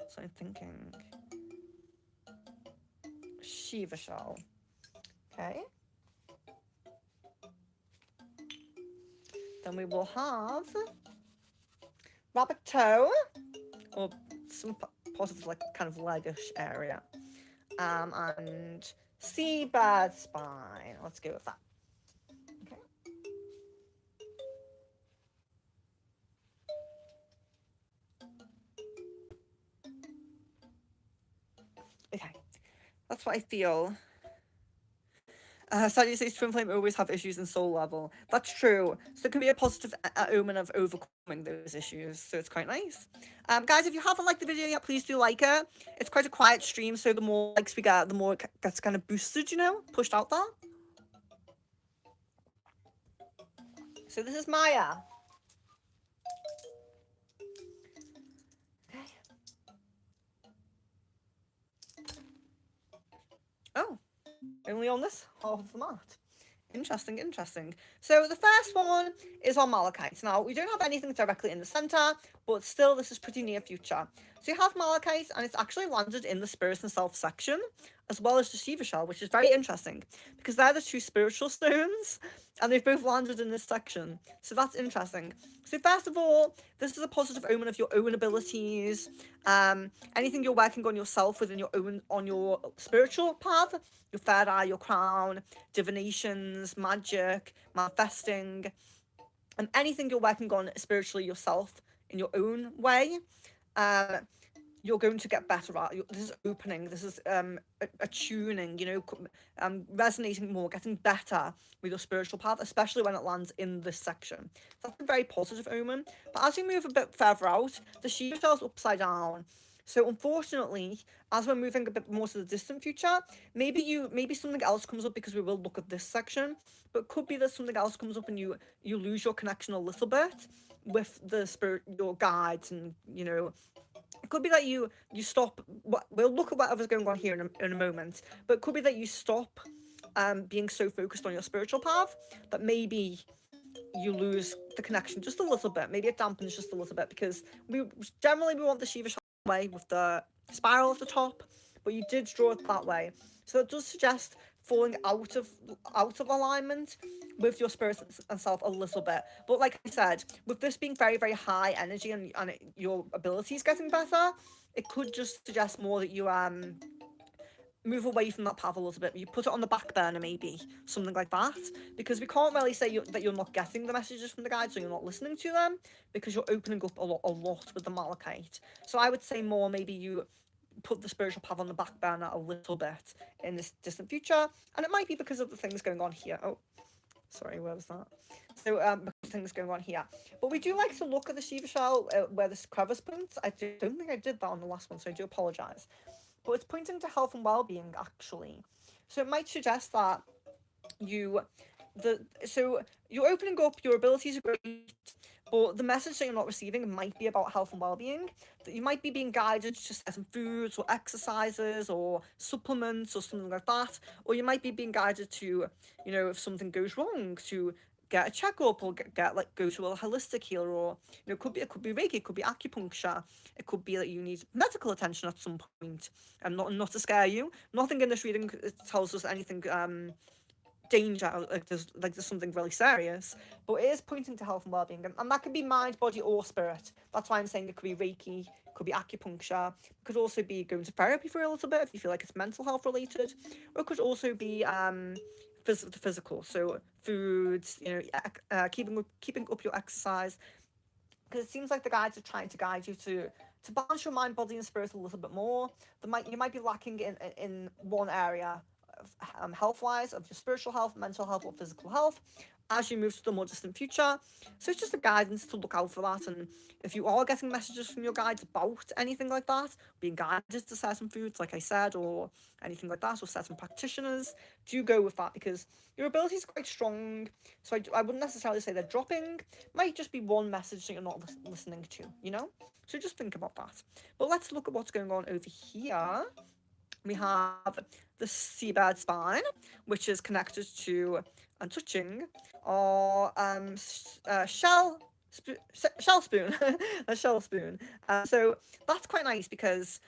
Speaker 1: So I'm thinking Shiva shell. Okay. Then we will have rabbit toe, or some part of like kind of leggish area, and seabird spine. Let's go with that. Okay. Okay, that's what I feel. Sadly, says twin flame always have issues in soul level. That's true. So it can be a positive omen of overcoming those issues. So it's quite nice. Guys, if you haven't liked the video yet, please do like it. It's quite a quiet stream, so the more likes we get, the more it gets kind of boosted, pushed out there. So this is Maya. Okay. Oh, only on this half of the mat. Interesting, interesting. So the first one is on Malachite. Now, we don't have anything directly in the center, but still, this is pretty near future. So you have Malachite, and it's actually landed in the Spirits and Self section, as well as the Shiva Shell, which is very interesting, because they're the two spiritual stones, and they've both landed in this section. So that's interesting. So first of all, this is a positive omen of your own abilities, anything you're working on yourself within your own, on your spiritual path, your third eye, your crown, divinations, magic, manifesting, and anything you're working on spiritually yourself in your own way, you're going to get better at. This is opening, this is attuning, you know, resonating more, getting better with your spiritual path, especially when it lands in this section. That's a very positive omen. But as you move a bit further out, the Shiva Shell's upside down. So unfortunately, as we're moving a bit more to the distant future, maybe something else comes up, because we will look at this section, but it could be that something else comes up and you lose your connection a little bit with the spirit, your guides, and you know, it could be that you stop. We'll look at whatever's going on here in a moment, but it could be that you stop being so focused on your spiritual path that maybe you lose the connection just a little bit. Maybe it dampens just a little bit, because we want the Shiva way with the spiral at the top, but you did draw it that way, so it does suggest falling out of alignment with your spirit and self a little bit. But like I said, with this being very, very high energy, and your abilities getting better, it could just suggest more that you move away from that path a little bit. You put it on the back burner, maybe something like that, because we can't really say that you're not getting the messages from the guides, or you're not listening to them, because you're opening up a lot with the Malachite. So I would say more maybe you put the spiritual path on the back burner a little bit in this distant future, and it might be because of the things going on here. Oh, sorry, where was that? So things going on here, but we do like to look at the Shiva Shell where this crevice points. I don't think I did that on the last one, so I do apologize. But it's pointing to health and well-being, actually. So it might suggest that you're opening up, your abilities are great, but the message that you're not receiving might be about health and well-being. That you might be being guided to certain foods or exercises or supplements or something like that, or you might be being guided to, you know, if something goes wrong, to get a checkup, or get like go to a holistic healer, or you know, it could be Reiki, it could be acupuncture, it could be that you need medical attention at some point. And not to scare you, nothing in this reading tells us anything danger, like there's something really serious, but it is pointing to health and well-being, and that could be mind, body, or spirit. That's why I'm saying it could be Reiki, it could be acupuncture, it could also be going to therapy for a little bit if you feel like it's mental health related, or it could also be physical, so foods, you know, keeping up your exercise, because it seems like the guides are trying to guide you to balance your mind, body, and spirit a little bit more. You might be lacking in one area, health-wise, of your spiritual health, mental health, or physical health, as you move to the more distant future. So it's just a guidance to look out for that. And if you are getting messages from your guides about anything like that, being guided to certain foods, like I said, or anything like that, or certain practitioners, do go with that, because your ability is quite strong. So I wouldn't necessarily say they're dropping. It might just be one message that you're not listening to, you know? So just think about that. But let's look at what's going on over here. We have the seabird spine, which is connected to and touching our shell spoon, a shell spoon. So that's quite nice, because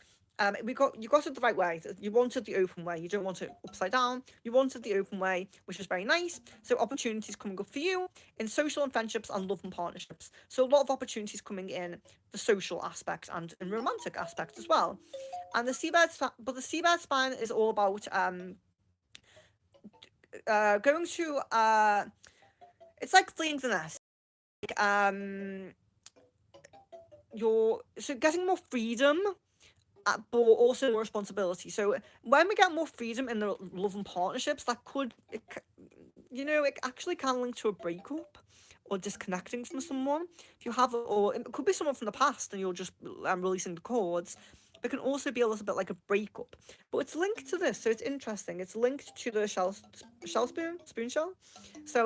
Speaker 1: you got it the right way. You wanted the open way. You don't want it upside down. You wanted the open way, which is very nice. So opportunities coming up for you in social and friendships and love and partnerships. So a lot of opportunities coming in the social aspect and in romantic aspect as well. And the seabird spine is all about going to it's like fleeing the nest. Like, you're getting more freedom, but also more responsibility. So when we get more freedom in the love and partnerships, that could, it actually can link to a breakup or disconnecting from someone. If you have, or it could be someone from the past and you're just releasing the cords. But it can also be a little bit like a breakup. But it's linked to this, so it's interesting. It's linked to the spoon shell. So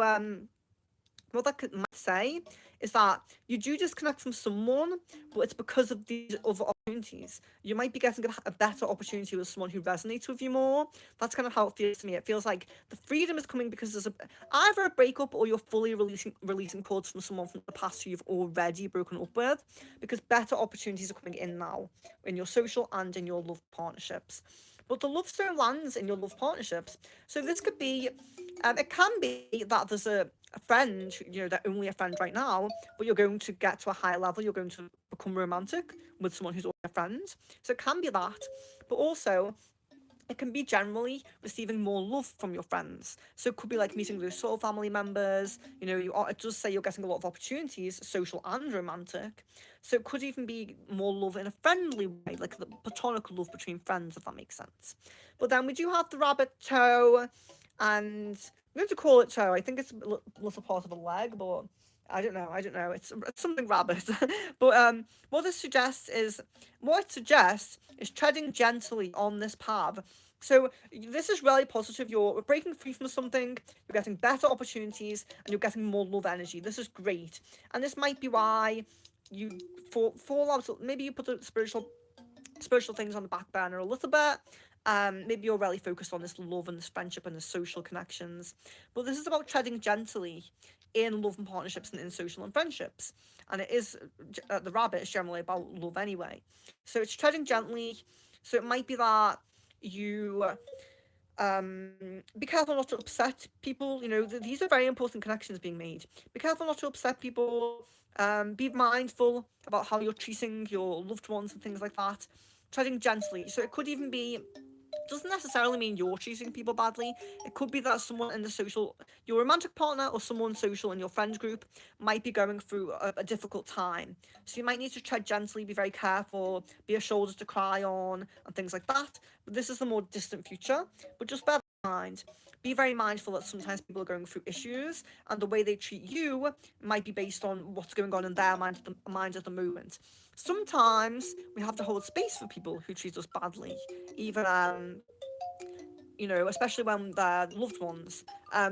Speaker 1: what that might say is that you do disconnect from someone, but it's because of these other opportunities. You might be getting a better opportunity with someone who resonates with you more. That's kind of how it feels to me. It feels like the freedom is coming because there's either a breakup, or you're fully releasing cords from someone from the past who you've already broken up with, because better opportunities are coming in now in your social and in your love partnerships. But the love stone lands in your love partnerships. So this could be, it can be that there's a friend, they're only a friend right now, but you're going to get to a higher level, you're going to become romantic with someone who's already a friend. So it can be that, but also it can be generally receiving more love from your friends. So it could be like meeting those soul family members. It does say you're getting a lot of opportunities, social and romantic. So it could even be more love in a friendly way, like the platonic love between friends, if that makes sense. But then we do have the rabbit toe, and I'm going to call it toe. I think it's a little part of a leg, but I don't know. It's something rabbit. But what it suggests is treading gently on this path. So this is really positive. You're breaking free from something, you're getting better opportunities, and you're getting more love energy. This is great. And this might be why you fall out. Maybe you put the spiritual things on the back burner a little bit. Maybe you're really focused on this love and this friendship and the social connections. But this is about treading gently in love and partnerships and in social and friendships. And it is, the rabbit is generally about love anyway. So it's treading gently. So it might be that you be careful not to upset people. These are very important connections being made. Be careful not to upset people. Be mindful about how you're treating your loved ones and things like that. Treading gently. So it could even be, doesn't necessarily mean you're treating people badly. It could be that someone in your romantic partner or someone social in your friend group might be going through a difficult time. So you might need to tread gently, be very careful, be a shoulder to cry on, and things like that. But this is the more distant future. But just bear in mind, be very mindful that sometimes people are going through issues, and the way they treat you might be based on what's going on in their mind at the moment. Sometimes we have to hold space for people who treat us badly, even especially when they're loved ones,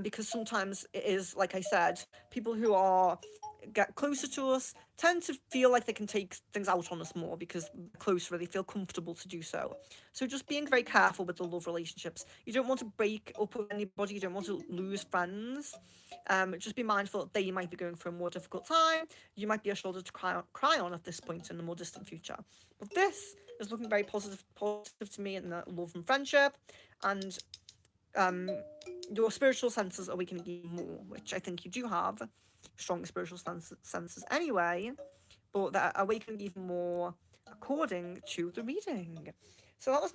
Speaker 1: because sometimes it is, like I said, people who get closer to us tend to feel like they can take things out on us more because they're closer, they feel comfortable to do so. So just being very careful with the love relationships. You don't want to break up with anybody, you don't want to lose friends. Just be mindful that they might be going through a more difficult time. You might be a shoulder to cry on at this point in the more distant future. But this is looking very positive to me in the love and friendship, and your spiritual senses awakening even more, which I think you do have strong spiritual senses anyway, but they're awakening even more according to the reading. So that was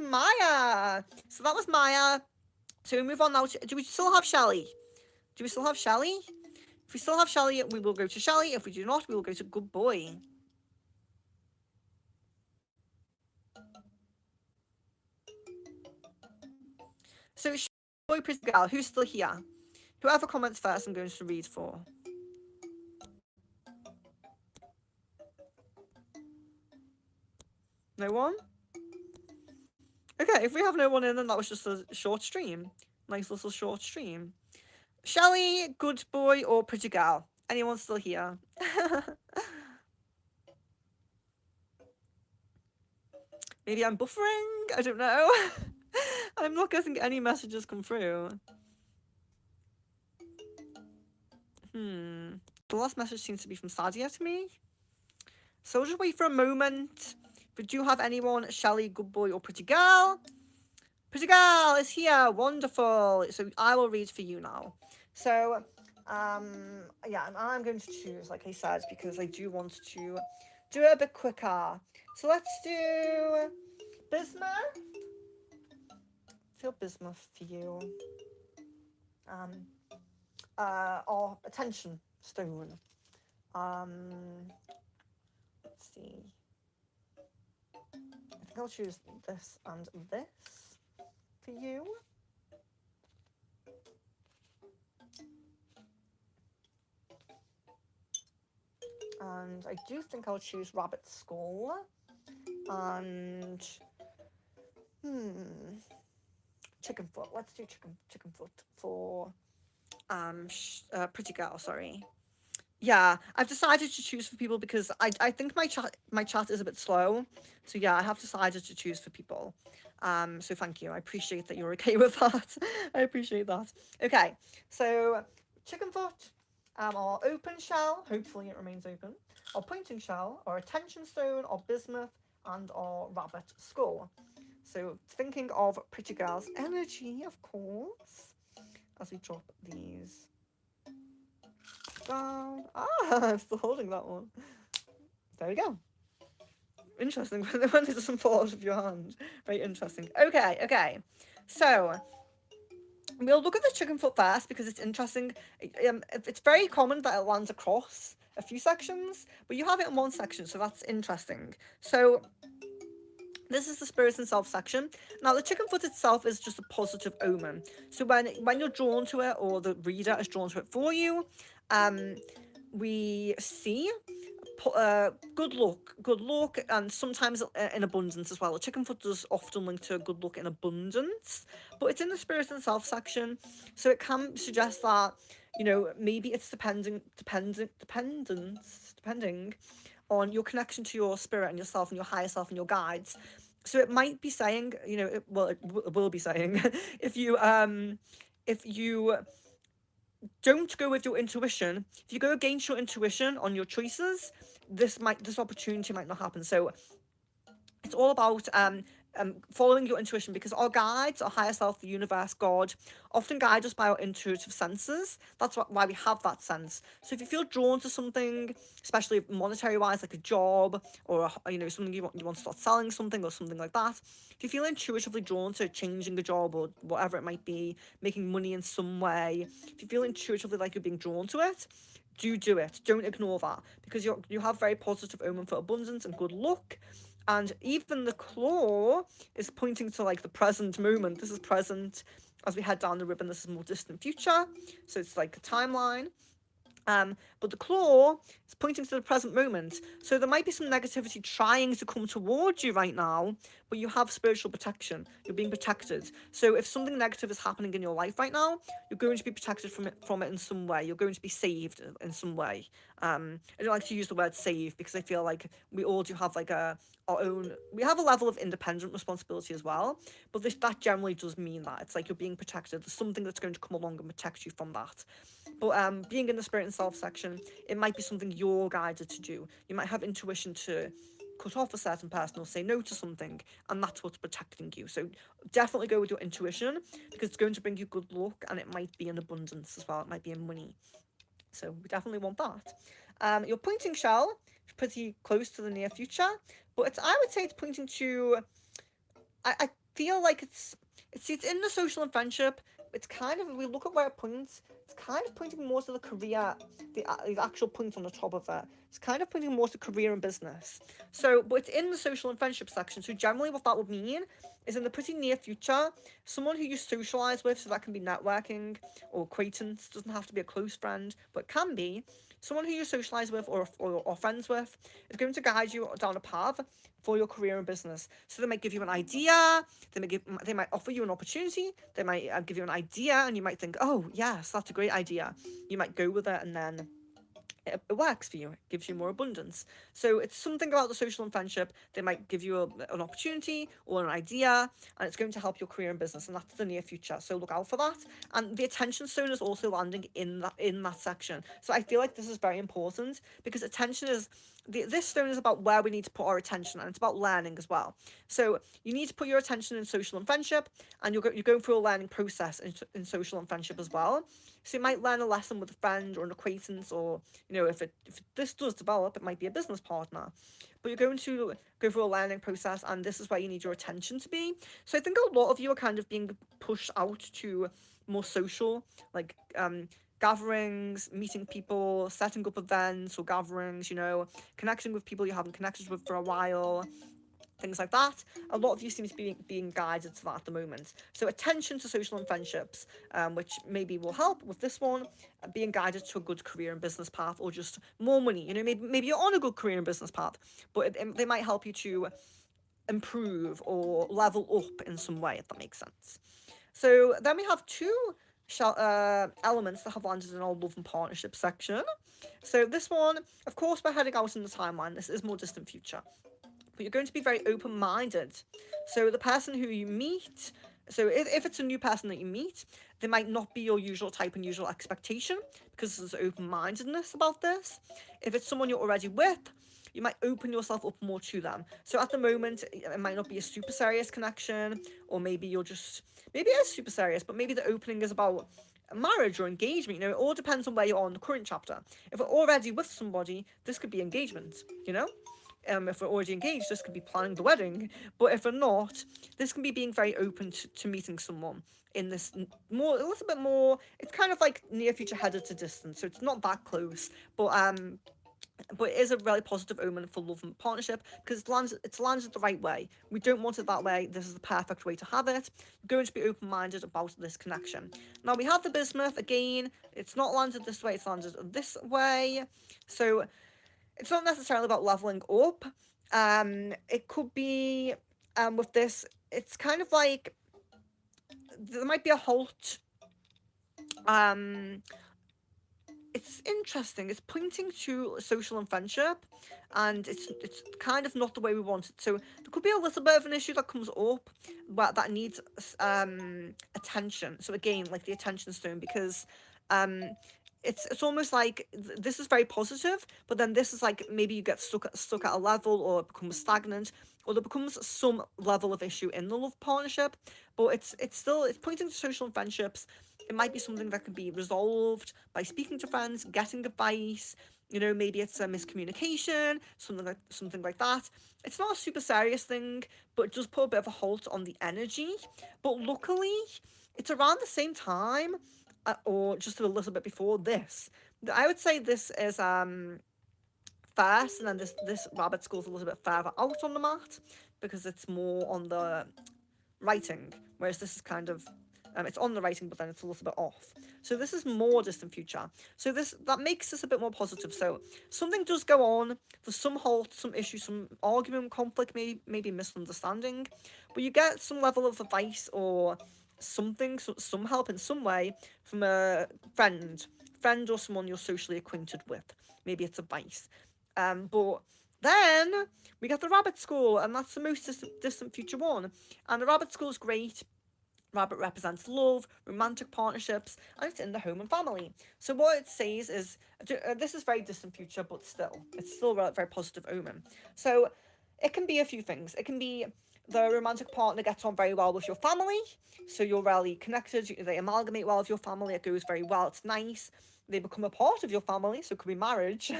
Speaker 1: Maya. So we move on now. Do we still have Shelley? If we still have Shelley, we will go to Shelley. If we do not, we will go to Good Boy. So, Boy, Pretty Girl, who's still here? Whoever comments first, I'm going to read for. No one? Okay, if we have no one in, then that was just a short stream. Nice little short stream. Shelley, Good Boy, or Pretty Girl? Anyone still here? Maybe I'm buffering? I don't know. I'm not getting any messages come through. The last message seems to be from Sadia to me. So we'll just wait for a moment. If we do have anyone, Shelley, Good Boy, or Pretty Girl. Pretty Girl is here. Wonderful. So I will read for you now. So, yeah, I'm going to choose, like I said, because I do want to do it a bit quicker. So let's do bismuth. Feel bismuth for you. Or attention stone. Let's see. I think I'll choose this and this for you. And I do think I'll choose Rabbit Skull. And Chicken Foot. Let's do Chicken Foot for Pretty Girl, sorry. Yeah, I've decided to choose for people because I think my chat is a bit slow. So yeah, I have decided to choose for people. So thank you. I appreciate that you're okay with that. I appreciate that. Okay, so chicken foot, or open shell. Hopefully it remains open. Or pointing shell, or attention stone, or bismuth, and or rabbit skull. So thinking of pretty girls' energy, of course, as we drop these down. Ah, I'm still holding that one. There we go. Interesting when it doesn't fall out of your hand. Very interesting. Okay. So we'll look at the chicken foot first because it's interesting. It's very common that it lands across a few sections, but you have it in one section, so that's interesting. So this is the spirits and self section. Now the chicken foot itself is just a positive omen. So when you're drawn to it, or the reader is drawn to it for you, we see good luck, and sometimes in abundance as well. The chicken foot does often link to good luck in abundance, but it's in the spirit and self section, so it can suggest that, maybe it's depending on your connection to your spirit and yourself and your higher self and your guides. So it might be saying, it will be saying, if you don't go with your intuition, if you go against your intuition on your choices, this opportunity might not happen. So it's all about following your intuition, because our guides, our higher self, the universe, God, often guide us by our intuitive senses. That's why we have that sense. So if you feel drawn to something, especially monetary wise, like a job, or something you want to start selling something or something like that, if you feel intuitively drawn to changing a job or whatever it might be, making money in some way, if you feel intuitively like you're being drawn to it, do it. Don't ignore that, because you have very positive omen for abundance and good luck. And even the claw is pointing to like the present moment. This is present. As we head down the ribbon, this is more distant future. So it's like a timeline. But the claw is pointing to the present moment. So there might be some negativity trying to come towards you right now, but you have spiritual protection. You're being protected. So if something negative is happening in your life right now, you're going to be protected from it in some way. You're going to be saved in some way. I don't like to use the word save, because I feel like we all do have like we have a level of independent responsibility as well, but that generally does mean that it's like you're being protected. There's something that's going to come along and protect you from that. But being in the spirit and self section, it might be something you're guided to do. You might have intuition to cut off a certain person or say no to something, and that's what's protecting you. So definitely go with your intuition, because it's going to bring you good luck, and it might be in abundance as well. It might be in money. So we definitely want that. Your pointing shell is pretty close to the near future, but I would say it's pointing to, I feel like it's in the social and friendship. It's kind of, if we look at where it points, it's kind of pointing more to the career, the actual point on the top of it. It's kind of pointing more to career and business. So, but it's in the social and friendship section. So generally what that would mean is, in the pretty near future, someone who you socialise with, so that can be networking or acquaintance, doesn't have to be a close friend, but it can be. Someone who you socialise with or friends with is going to guide you down a path for your career and business. So they might give you an idea, they might offer you an opportunity, they might give you an idea, and you might think, oh yes, that's a great idea. You might go with it, and then it works for you. It gives you more abundance. So it's something about the social and friendship. They might give you an opportunity or an idea, and it's going to help your career and business, and that's the near future. So look out for that. And the attention stone is also landing in that section. So I feel like this is very important, because attention is this stone is about where we need to put our attention, and it's about learning as well. So you need to put your attention in social and friendship, and you're going through a learning process in social and friendship as well. So you might learn a lesson with a friend or an acquaintance, or if this does develop, it might be a business partner. But you're going to go through a learning process, and this is where you need your attention to be. So I think a lot of you are kind of being pushed out to more social, like gatherings, meeting people, setting up events or gatherings, connecting with people you haven't connected with for a while, things like that. A lot of you seem to be being guided to that at the moment. So attention to social and friendships, which maybe will help with this one, being guided to a good career and business path, or just more money. Maybe you're on a good career and business path, but they might help you to improve or level up in some way, if that makes sense. So then we have two elements that have landed in our love and partnership section. So this one, of course, we're heading out in the timeline. This is more distant future. But you're going to be very open-minded. So the person who you meet, so if it's a new person that you meet, they might not be your usual type and usual expectation because there's open-mindedness about this. If it's someone you're already with, you might open yourself up more to them. So at the moment, it might not be a super serious connection, or maybe maybe it is super serious, but maybe the opening is about marriage or engagement. You know, it all depends on where you are in the current chapter. If we're already with somebody, this could be engagement, you know? If we're already engaged, this could be planning the wedding. But if we're not, this can be being very open to meeting someone in this a little bit more. It's kind of like near future headed to distance, so it's not that close. But it is a really positive omen for love and partnership because it's landed the right way. We don't want it that way. This is the perfect way to have it. You're going to be open-minded about this connection. Now we have the bismuth again. It's not landed this way. It's landed this way. So it's not necessarily about leveling up. It could be with this. It's kind of like there might be a halt. It's interesting. It's pointing to social and friendship, and it's kind of not the way we want it. So there could be a little bit of an issue that comes up, but that needs attention. So again, like the attention stone, because it's almost like this is very positive, but then this is like maybe you get stuck at a level, or it becomes stagnant, or there becomes some level of issue in the love partnership. But it's pointing to social and friendships. It might be something that can be resolved by speaking to friends, getting advice. You know, maybe it's a miscommunication, something like that. It's not a super serious thing, but it does put a bit of a halt on the energy. But luckily, it's around the same time, or just a little bit before this. I would say this is first, and then this rabbit school's a little bit further out on the mat because it's more on the writing, whereas this is kind of it's on the writing, but then it's a little bit off. So this is more distant future. So that makes this a bit more positive. So something does go on. There's some halt, some issue, some argument, conflict, maybe misunderstanding, but you get some level of advice or something, some help in some way from a friend or someone you're socially acquainted with. Maybe it's advice. But then we get the rabbit school, and that's the most distant future one. And the rabbit school is great. Rabbit represents love, romantic partnerships, and it's in the home and family. So what it says is, this is very distant future, but it's still a very positive omen. So it can be a few things. It can be the romantic partner gets on very well with your family, so you're really connected, they amalgamate well with your family, it goes very well, it's nice. They become a part of your family, so it could be marriage,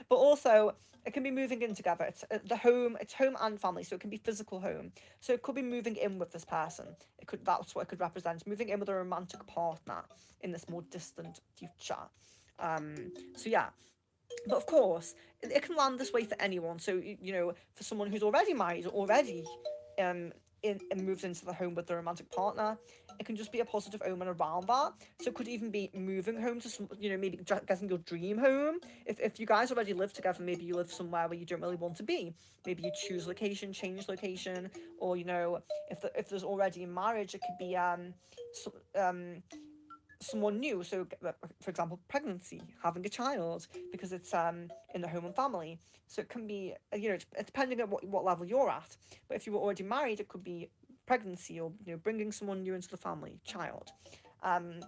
Speaker 1: but also it can be moving in together. It's home and family, so it can be physical home. So it could be moving in with this person. That's what it could represent, moving in with a romantic partner in this more distant future. So yeah. But of course, it can land this way for anyone. So, you know, for someone who's already married, already moved into the home with their romantic partner, it can just be a positive omen around that. So it could even be moving home to some, you know, maybe getting your dream home. If you guys already live together, maybe you live somewhere where you don't really want to be. Maybe you choose location, change location, or, you know, if there's already a marriage, it could be someone new. So, for example, pregnancy, having a child, because it's in the home and family. So it can be, you know, depending on what level you're at. But if you were already married, it could be pregnancy, or, you know, bringing someone new into the family, child. But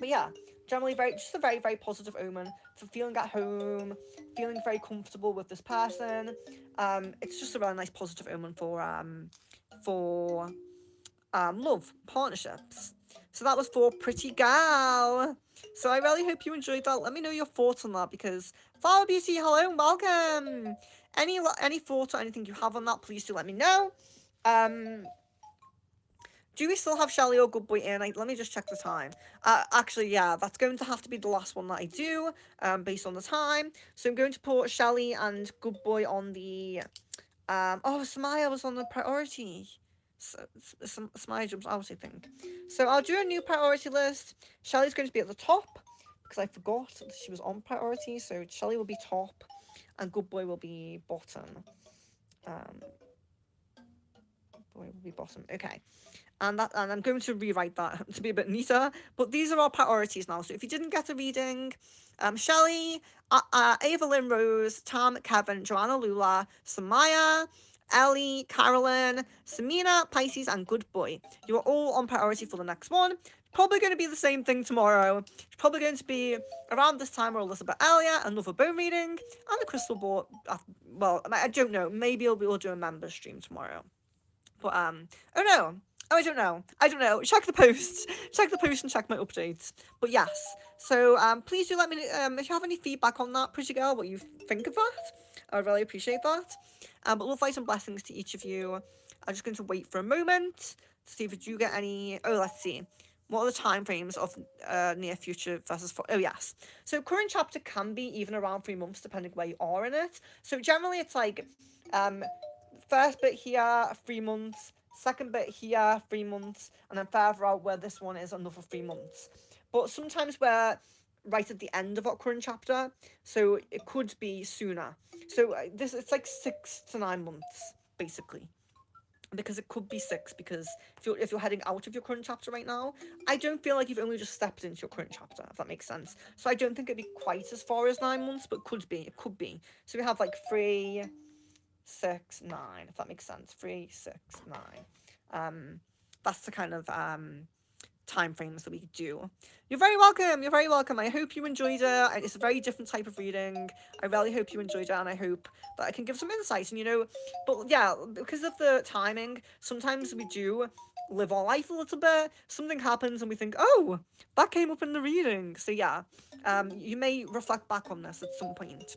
Speaker 1: yeah, generally just a very, very positive omen for feeling at home, feeling very comfortable with this person. It's just a really nice positive omen for love, partnerships. So that was for Pretty Gal. So I really hope you enjoyed that. Let me know your thoughts on that, because Flower Beauty, hello and welcome. Any thoughts or anything you have on that, please do let me know. Do we still have Shelley or Good Boy in? Let me just check the time. Actually, yeah, that's going to have to be the last one that I do, based on the time. So I'm going to put Shelley and Good Boy on the... Samaya was on the priority. So Samaya jumps out, I think. So I'll do a new priority list. Shelley's going to be at the top, because I forgot that she was on priority. So Shelley will be top, and Good Boy will be bottom. Good Boy be bottom. Okay. And I'm going to rewrite that to be a bit neater. But these are our priorities now. So if you didn't get a reading, Shelley, Ava Lynn Rose, Tam, Kevin, Joanna Lula, Samaya, Ellie, Carolyn, Samina, Pisces, and Good Boy. You are all on priority for the next one. Probably going to be the same thing tomorrow. It's probably going to be around this time or a little bit earlier, another bone reading, and the crystal ball. Well, I don't know. Maybe we'll do a member stream tomorrow. But oh no. Oh, I don't know. Check the posts. Check the post and check my updates. But yes. So please do let me if you have any feedback on that, pretty girl, what you think of that. I would really appreciate that. But love, light, and blessings to each of you. I'm just going to wait for a moment to see if we do get any. Oh, let's see. What are the time frames of near future versus oh yes. So current chapter can be even around 3 months depending where you are in it. So generally it's like first bit here 3 months, second bit here 3 months, and then further out where this one is another 3 months. But sometimes we're right at the end of our current chapter, so it could be sooner. So it's like 6 to 9 months basically. Because it could be 6, because if you're heading out of your current chapter right now, I don't feel like you've only just stepped into your current chapter, if that makes sense. So I don't think it'd be quite as far as 9 months, but it could be. So we have like 3, 6, 9, if that makes sense. 3, 6, 9. That's the kind of time frames that we could do. You're very welcome. I hope you enjoyed it. It's a very different type of reading. I really hope you enjoyed it, and I hope that I can give some insight. And but yeah, because of the timing, sometimes we do live our life a little bit. Something happens and we think, oh, that came up in the reading. So yeah, you may reflect back on this at some point.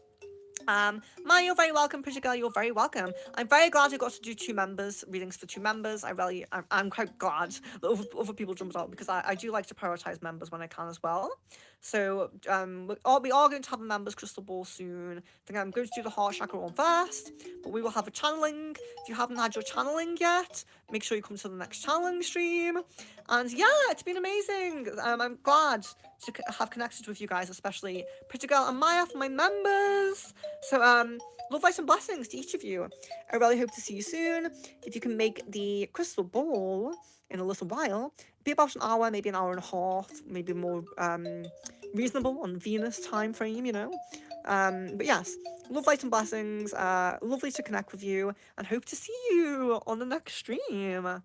Speaker 1: Maya, you're very welcome. Pretty girl, you're very welcome. I'm very glad I got to do 2 members, readings for 2 members. I'm quite glad that other people jumped out, because I do like to prioritize members when I can as well. So, we are going to have a members crystal ball soon. I think I'm going to do the heart chakra one first, but we will have a channeling. If you haven't had your channeling yet, make sure you come to the next channeling stream. And yeah, it's been amazing. I'm glad to have connected with you guys, especially Pretty Girl and Maya, for my members. So, love, light, and blessings to each of you. I really hope to see you soon. If you can make the crystal ball in a little while, be about an hour, maybe an hour and a half, maybe more reasonable on Venus time frame, But yes, love, light, and blessings. Lovely to connect with you, and hope to see you on the next stream.